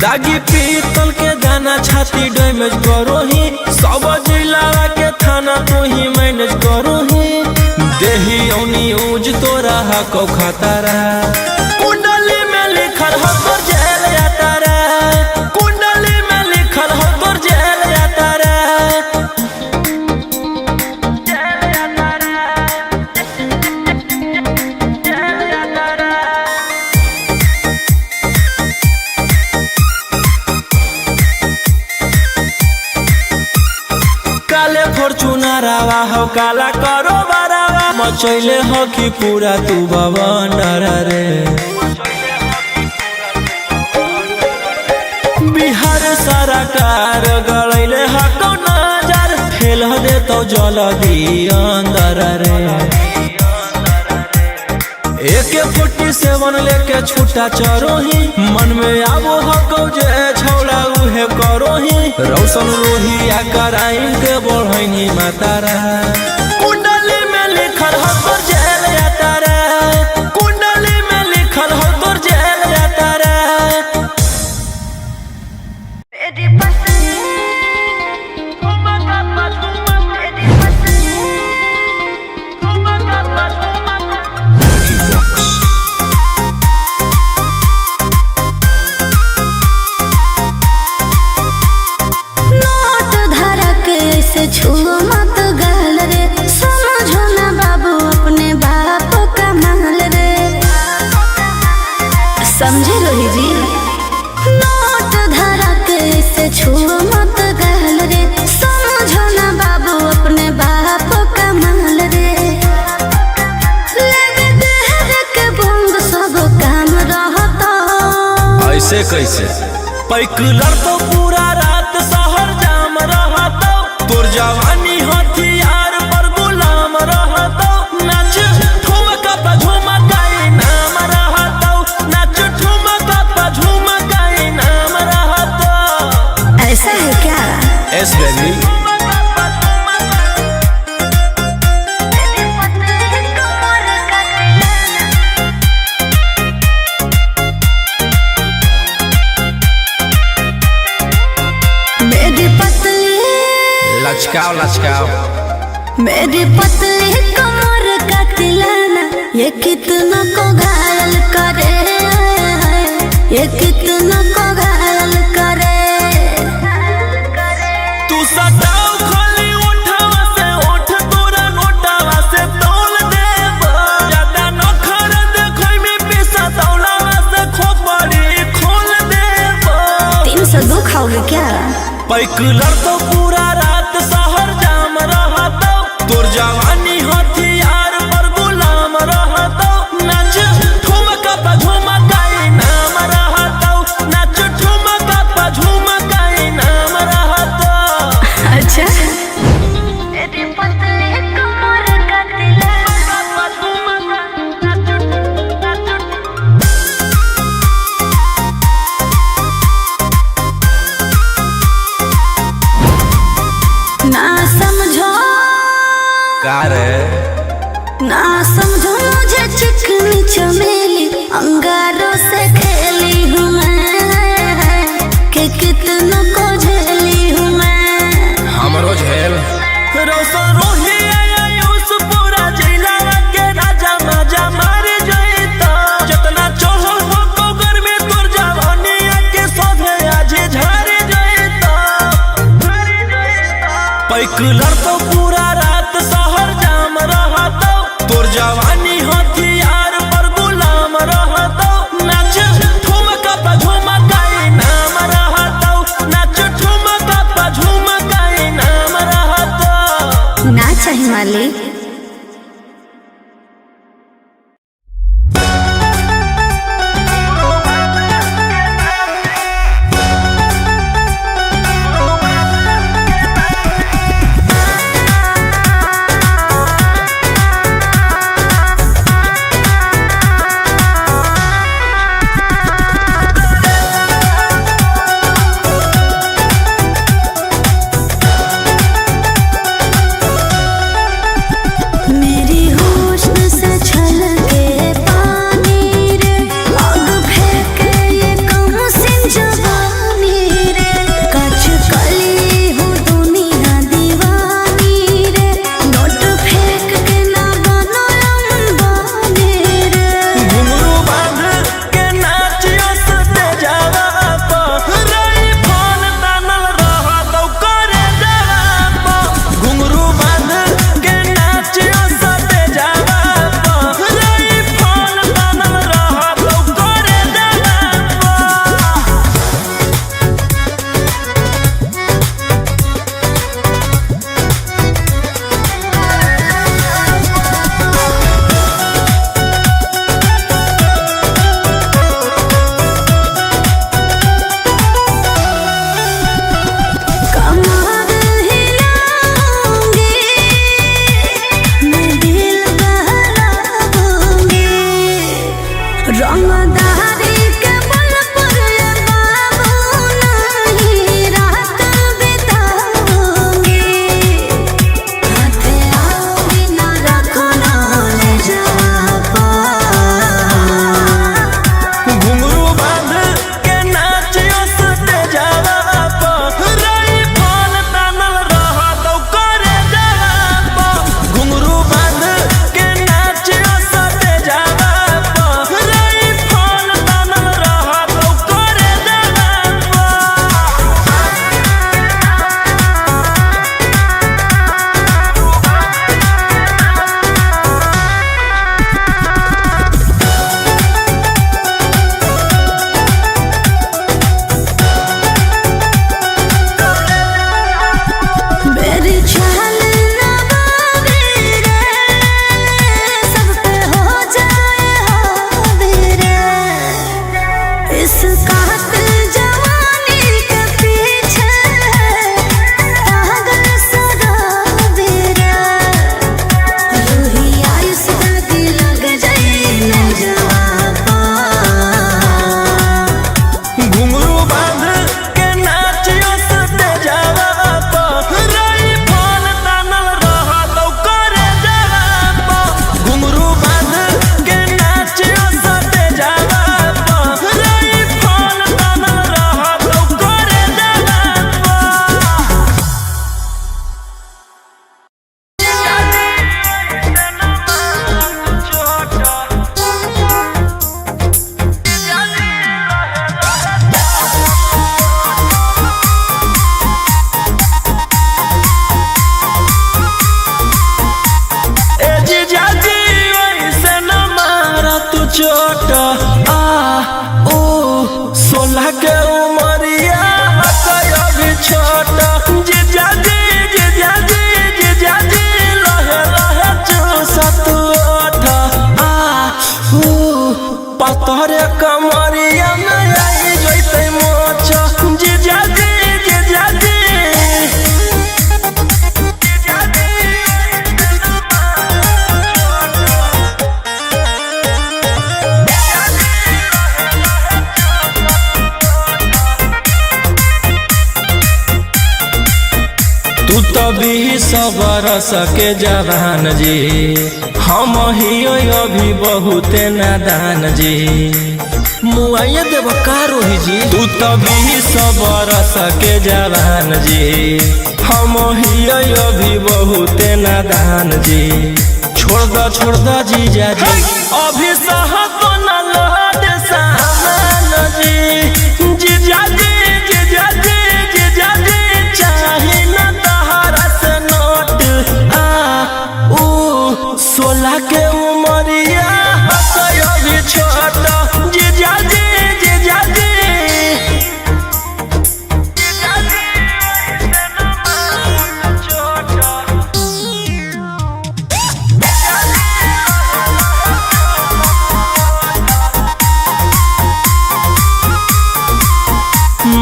दागी पीतल के दाना छाती डैमेज करो ही। सब जिला के थाना तू ही मैनेज करो ही। देही न्यूज तोरा हको खतरा। कुंडली में लिखल हो तोर जेल जाता रे। कुंडली में लिखल हो तोर जेल जाता रे। काले फॉर्चूनर आवा हो काला करो बरावा। मचैले हो कि पूरा तू बवंडर रे। बिहार सरकार गलैले हको नजर। फेल दे तो जल्दी अंदर रे। AK-47 लेके छूटा चरो ही। मन में आबो हको जे छौड़ा उहे करो ही। रौशन रोहिया कराइन के बढ़ैनी मातारा। कुंडली में लिखल हो तोर जेल जाता रे। कुंडली में लिखल हो तोर जेल जाता रे। Vicky Vox. नोट धरा के ऐसे छुओ मत गाल रे। समझो ना बाबू अपने बाप का माल रे। समझे रोही जी। नोट धरा के ऐसे छुओ मत गाल रे। समझो ना बाबू अपने बाप का माल रे। लेवे देहर के बंग सब काम रहता। ऐसे कैसे पैकुलर तो पूरा रात शहर जाम रहतो। तोर जवानी हथियार पर गुलाम रहतो। नाच ठुमका पे झुमकाई नाम रहतो। नाच ठुमका पे झुमकाई नाम रहतो। ऐसा है क्या? एस बेबी मेरी पतली लचकाओ लचकाओ। मेरी पतली कमर का तिलाना ये कितना को घायल करे। ये कितना को घायल करे। तू सटाओ खाली उठावा से उठ तोरा नोटावा से तोल पैकुलर तो पूरा रात शहर जाम रहतो, तोर जवानी हथियार पर गुलाम रहतो। नाच ठुमका पा झुमकाई नाम रहतो, नाच ठुमका पा झुमकाई नाम रहतो। अच्छा ना समझो ना समझो मुझे चिकनी चमेली अंगारों से खेली हूँ मैं, कि कितनों को झेली हूँ मैं। हमरो झेल रोशन रोही आयुष पूरा जिला के राजा मजा मार जइता। जितना चढ़ल हो कोगर में तोर जवानी के सोधे आज झाड़ जइता। पैकुलर तो पूरा रात शहर जाम रहतो, तोर जवानी हथियार पर गुलाम रहतो। नाच ठुमका पा झुमकाई नाम रहतो, नाच ठुमका पा झुमकाई नाम रहतो। ना चाहिए मालिक। चोट आ ओ 16 के उमरिया अभी छोट। तोहरे कमरिया में आई जैते मोच जीजा जी जीजा जी तू तो भी बरस के जवान जी हम ही अभी बहुते नादान जी मुआइया देव का रोही जी तू तो भी बरस के जवान जी हम ही अभी बहुते नादान जी छोड़ द जीजा जी अभी सहत न लौट सामान जी जीजा जी जीजा जी जीजा जी चाहे न तहरा से नोट सोलह के उमरिया अभी छोट जीजा जी जीजा जी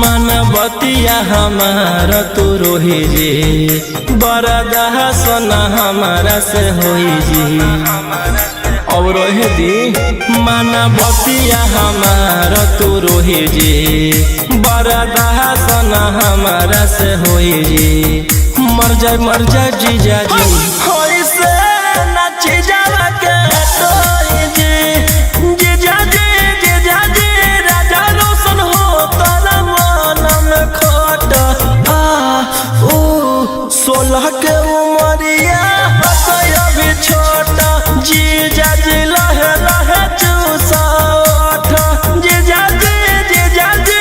मानवतिया हमारा तू रोही जी बरदा सोना हमारा से होई जी और रोहे दी मानवतिया हमारा तू रोही जी बरदा सोना हमारा से होई जी मर जाए जीजा जी होई से नाची जावा के तोई जी जीजा जी जीजा जी राजा रोशन हो तारा खोट सोलह के उमरिया अभी छोटा जीजा जी लहे लहे चूसा जीजा जी जीजा जी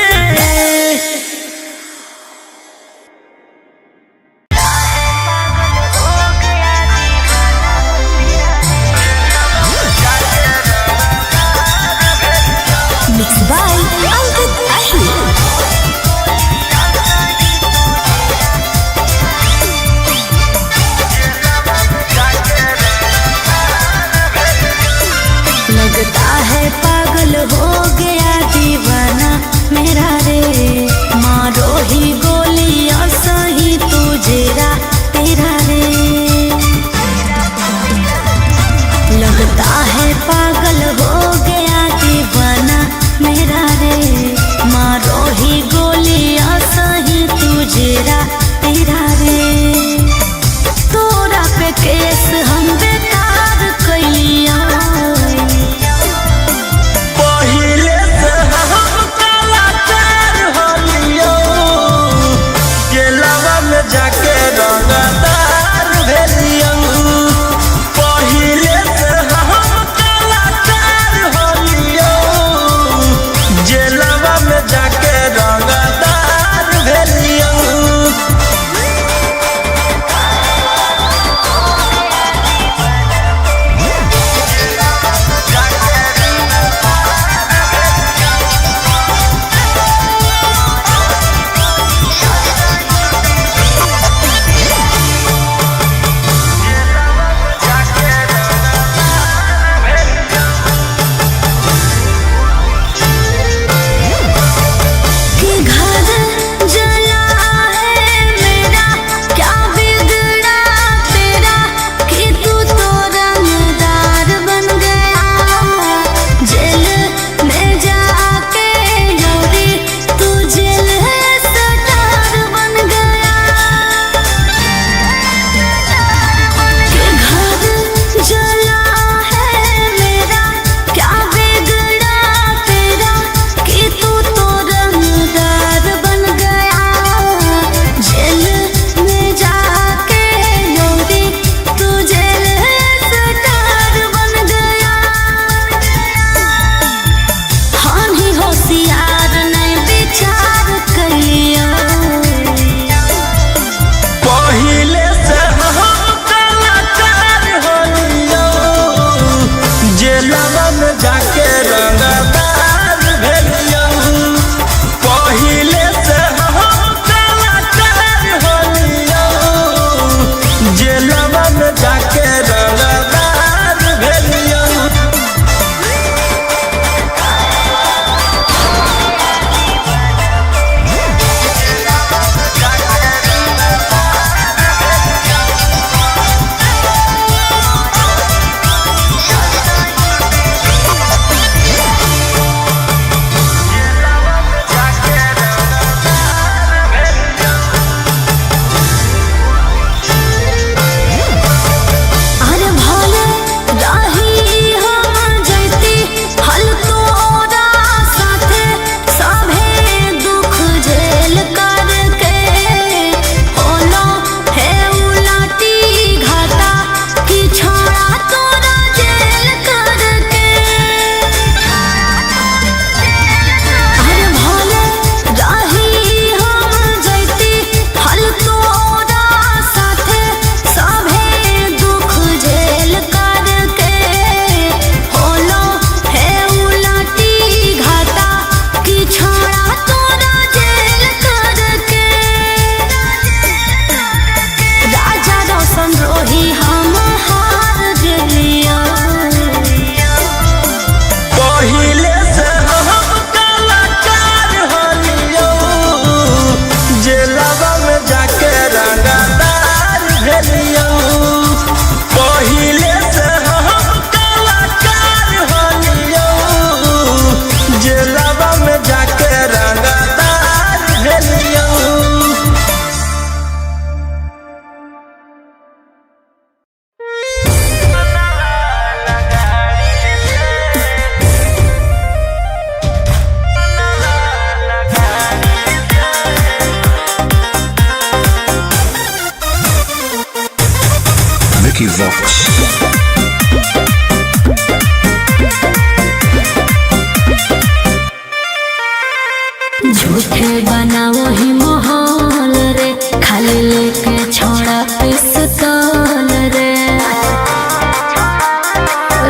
झूठे बनाओ ही माहौल रे, खाली लेके छोड़ा पिस्तौल रे।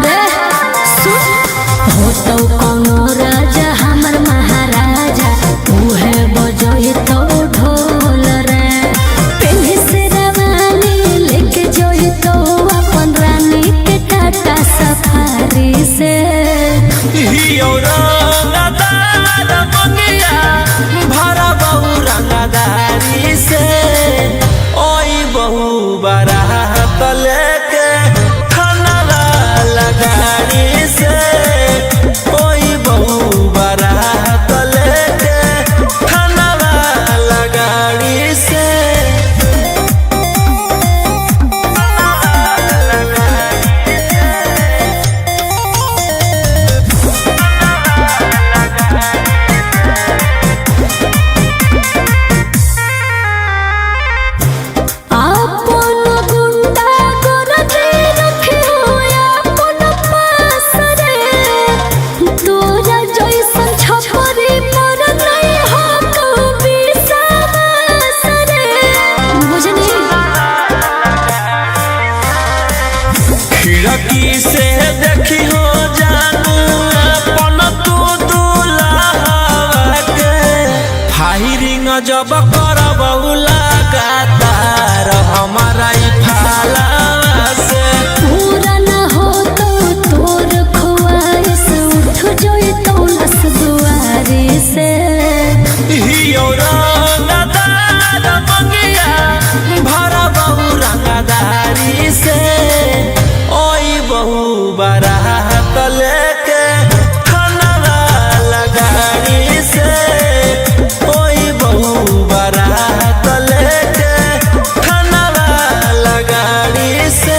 रे सुन हो तो कोनो राजा हमर महाराजा, उहे बजोई तो ढोल रे। पेन्ही से रवानी लेके जोई तो अपन रानी के टाटा सफारी से। हियो रंगदार मंगिया भरा बहु रंगदारी से, ओई बहु बारात लेके खाना लगाड़ी से, ओई बहु बारात लेके खाना लगाड़ी से। आपन गुंडा गोरजे रखियो आपन पास रे, तोरा जैसन छपरी पर नहीं हो कभी विश्वास रे। बुझनी खिड़की से देखी हो जानू अपन तू दुल्हा के, फायरिंग जब करब लगातार हमारा ई फाला से। पूरा न हो तो तोर ख्वाहिश उठ जोई तो लस दुआरी से। हियो रंगदार मंगिया भरा बहु रंगदारी से, ओई बहु बारात लेके खाना लगाड़ी से, ओई बहु बारात लेके खाना लगाड़ी से।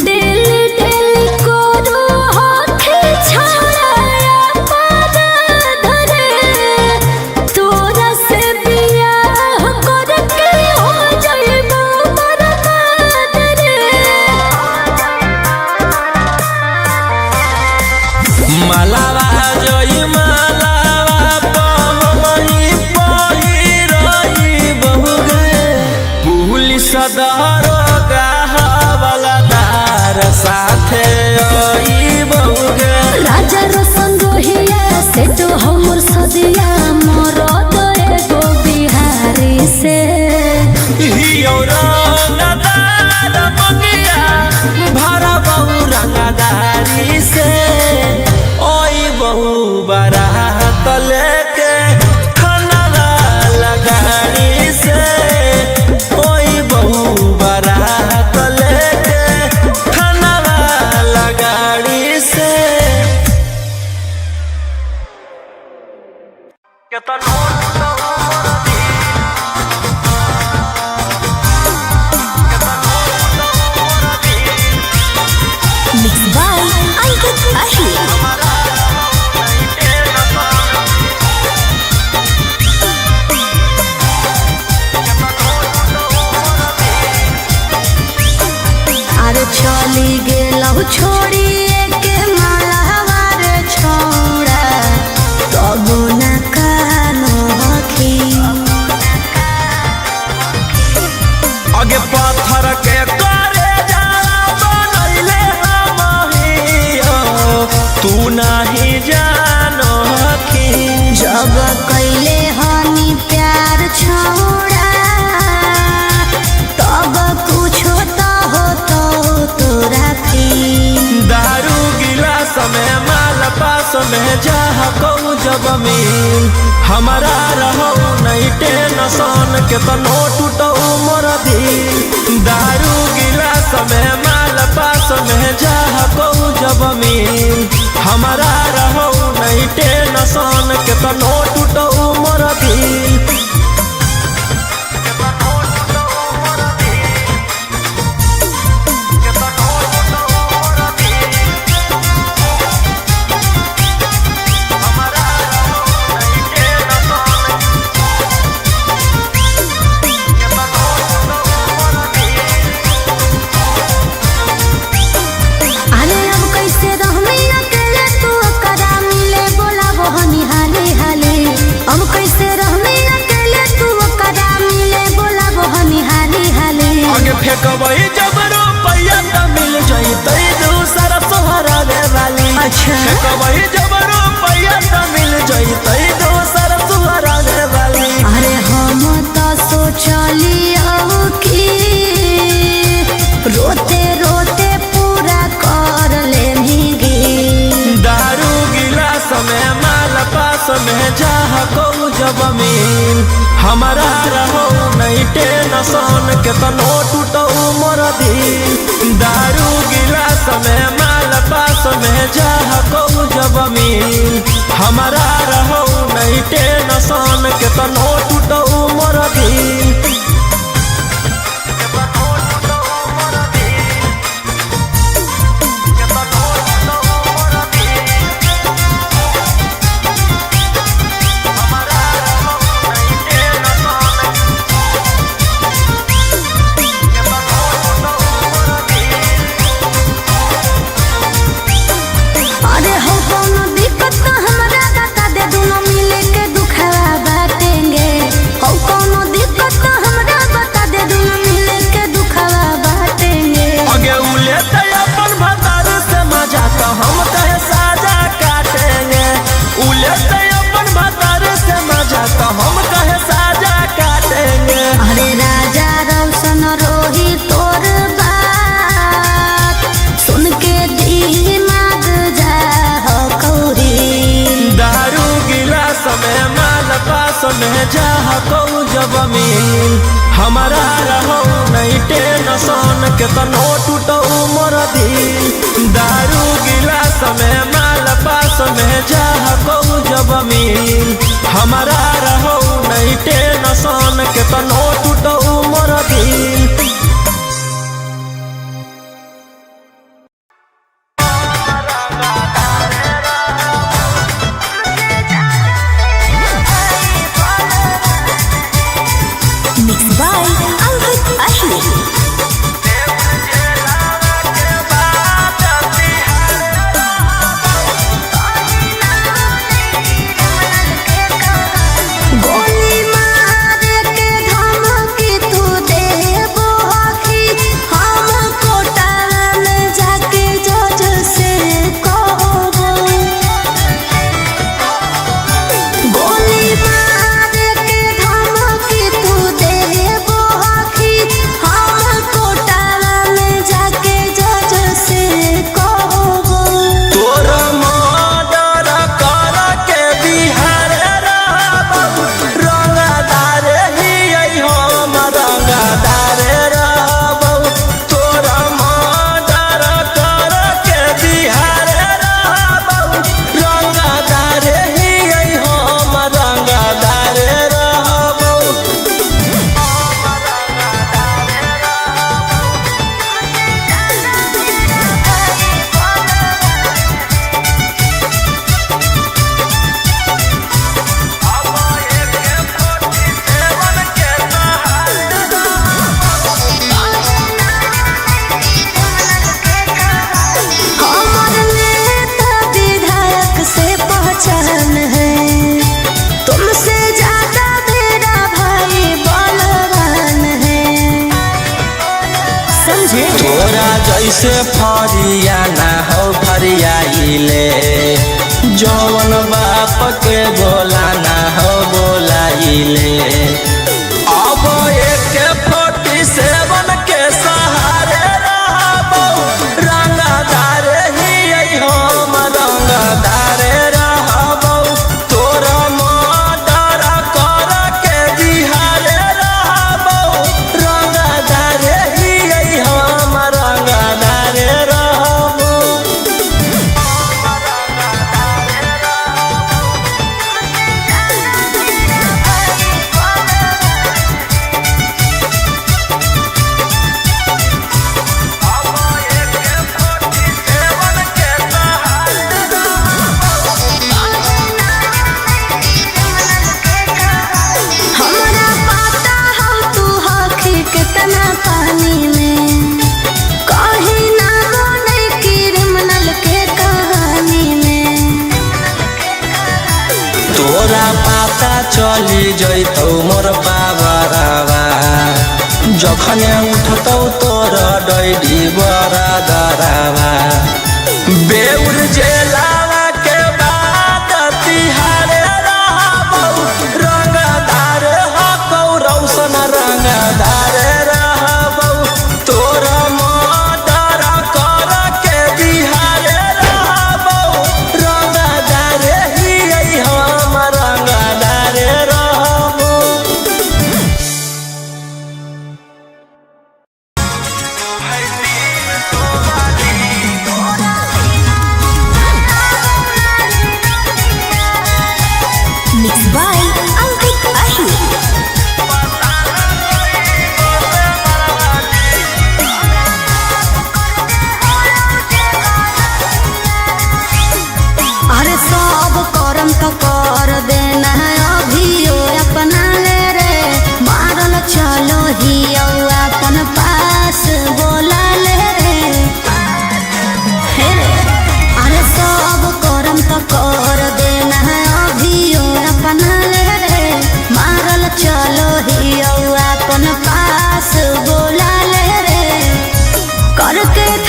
डेली डेली करो हाथे छाया पादा धरे, तोरा से बियाह करके हो जाइबो बर्बाद रे। मालावा जोई मालावा पहमही पहिरई बहुगे, पुलिस दरोगा हवलदार साथे आई बहुगे। राजा रोशन रोहिया से तो हमर सदिया मरद एगो बिहारी से। हियो रंगदार मंगिया भरा बहु रंगदारी से, ओई बहु बारात लेके खाना लगाड़ी से, ओई बहु बारात लेके खाना लगाड़ी से। Mixed by Uncle Ashia. अरे चली गेलौ छोड़िए के मालावा रे छोड़ा, तबो न कानो हखी। आगे पत्थर के करे जाला बनैले हमहियो, तू नहीं जानो की। जब कैले हनी प्यार छोड़ा, तब कुछो तो हो तो तोरा की। दारू गिलास में माल पास में जाह कहूँ जब मिल, हमारा रहो नहीं टेंशन के तनो टूटो मोर दिल। दारू गिलास में माल पास में जाह कहूँ जब मिल, हमारा रहो नहीं टेंशन के तनो टूटो मोर दिल। मिल हमारा रहो नहीं टेंशन केतनो टूटो मोर दिल दारू गिलास में माल पास में जाको जब मिल हमारा रहो नहीं टेंशन केतनो टूटो मोर दिल हम कहे साजा काटेंगे। अरे राजा रोशन रोही तोर बात सुन के दिमाग जा हो कौरी दारू गिलास में माल पास में जा को जब मिल हमारा रहो नहीं टेंशन केतनो टूटो मोर दिल दारू गिलास में माल पास में जा को जब मिल हमारा रहो नहीं टेंशन केतनो टूटो मोर दिल Mixed by Albert Ashley. तोरा जैसे फरिया ना हो फरियाइले जौवन बाप के बोला ना हो बोलाइले अब एक 47 के सहारे रहबो रंगदार ही हम रंगदार रहबो तोरा मर्डर कर के बिहारे रहबो रंगदार ही हम रंगदार रहबो हमरा पता हो तू हखी कितना पानी में कहीं ना बोले क्रिमिनल के कहानी में तोरा पता चली जैतौ मोर बाबरावा जखने उठतौ तोर डैडी बड़ा दरावा बेउर जेलावा के बाद तिहारे रहबौ रंगदार हकौ रौशन रंगदार रहबौ तोरा मर्डर कर के बिहारे रहबौ रंगदार ही हम रंगदार रहबौ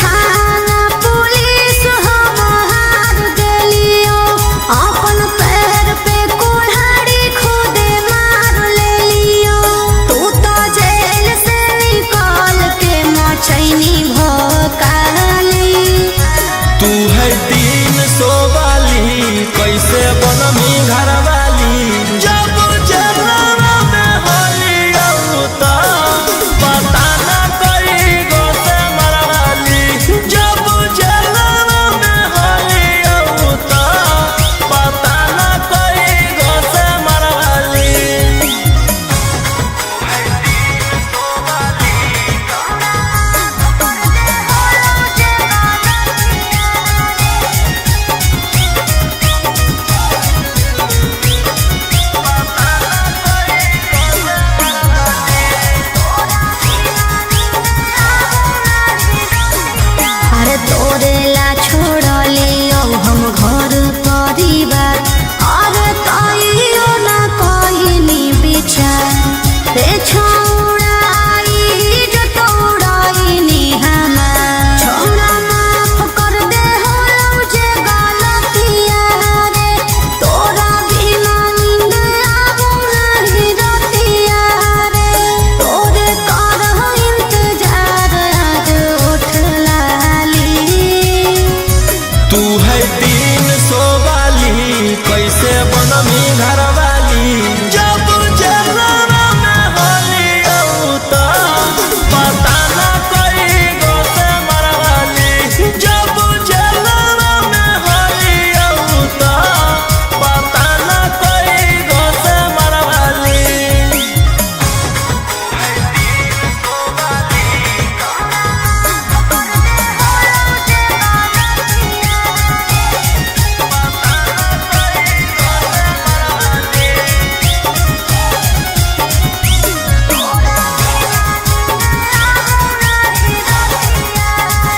थाना पुलिस हम हार गेलियो अपन पैर पे कुल्हाड़ी खुदे मार लेलियो तू तो जेल से निकाल के मचैनी भोकाली तू है 300 वाली कैसे बनमी घर वाली जब जलवा में होली तो पता ना कई गो से मरवाली जब जलवा में होली तो पता ना कई गो से मरवाली अरे तोरेला छोड़लियो हम घर परिवार अरे कहियो ना कहनी विचार रे छौड़ाई जो तोड़ाईनी हमार छौड़ा माफ कर दे हो जे गलतिया रे तोरा बिना नींद आबो नहीं रतिया रे तोरे करह इंतजार आज उठ लाली तू है 300 वाली कैसे बनमी घर वाली जब जलवा में होली तो पता ना कई गो से मरवाली जब जलवा में होली तो पता ना कई गो से मरवाली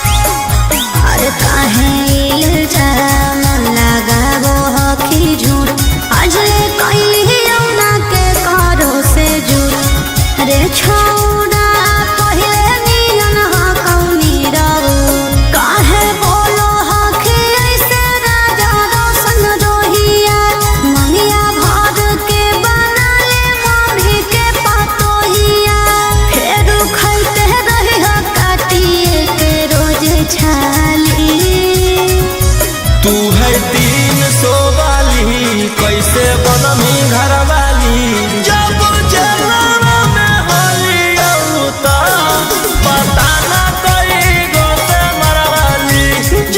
अरे काहे इल्जाम लगाबो हखी झूठ अजले कइलियो ना के करो से जुट रे छौड़ा पहिले नियन हकौनी रहू काहे बोलो हखी ऐसे राजा रोशन रोहिया मंगिया भर के बना ले मोढ़ी के पतोहिया फेर खैते रही ह काटिए के रोज छाली तू है 300 वाली कैसे बनमी घर वाली जब जलवा में होली तो पता ना कई गो से मरवाली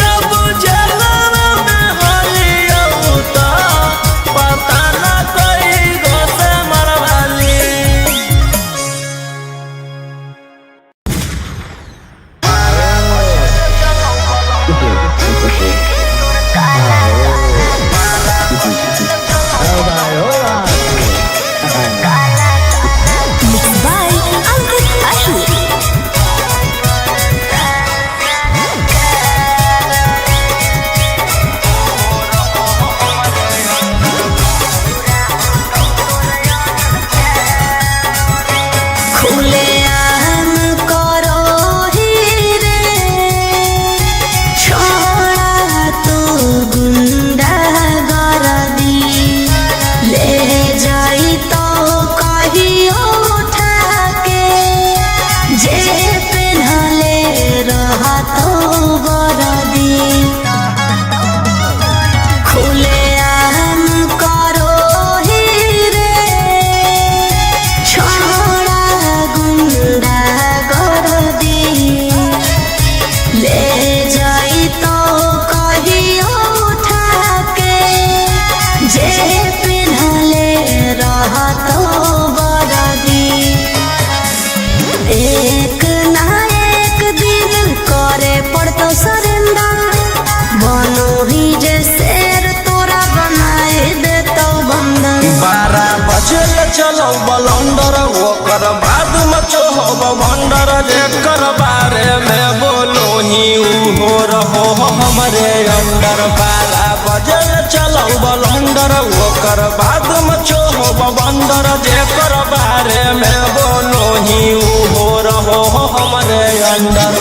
जब जलवा में होली तो पता ना कई गो से मरवाली खुले आम करो ही रे छोड़ा तू गुंडा गरदी ले जाई तो कहियो उठा के जे पेन्हले रहा तो गरदी खुले आम करो ही रे छोड़ा गुंडा गरदी ले जाई तो कहियो उठा के जे पेन्हले रहा तो गरदी एक ना एक दिन करे पड़तो सरेंडर बनो ही जे शेर तोरा बनाए देतो बंदर 12 बजे चलो बलंदर ओकर बाद मचो हो भंडर जेकर बारे में बोलो ही हो रहो हमरे अंदर 12 बजे चलो बलंदर ओकर बाद मचो हो भंडर जेकर बारे में बोलो ही हो रहो हमरे अंदर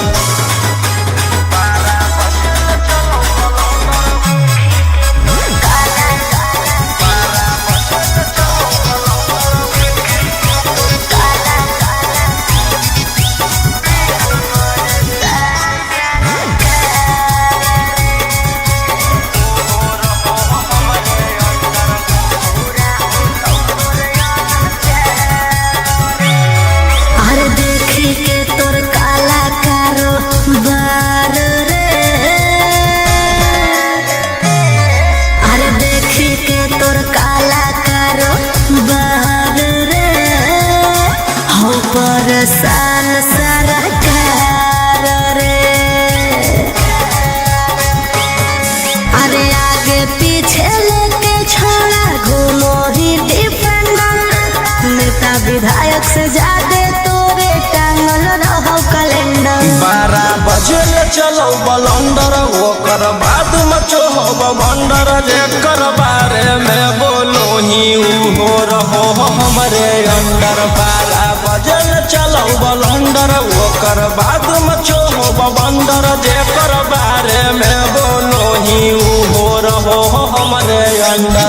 चलो बलंडर ओकर बाद मचो हो भंडर जेकर बारे में बोलो ही हो रहो हमरे अंडर पाला बजल चलो बलंडर ओकर बाद मचो हो भंडर जेकर बारे में बोलो ही हो रहो हमरे अंडर।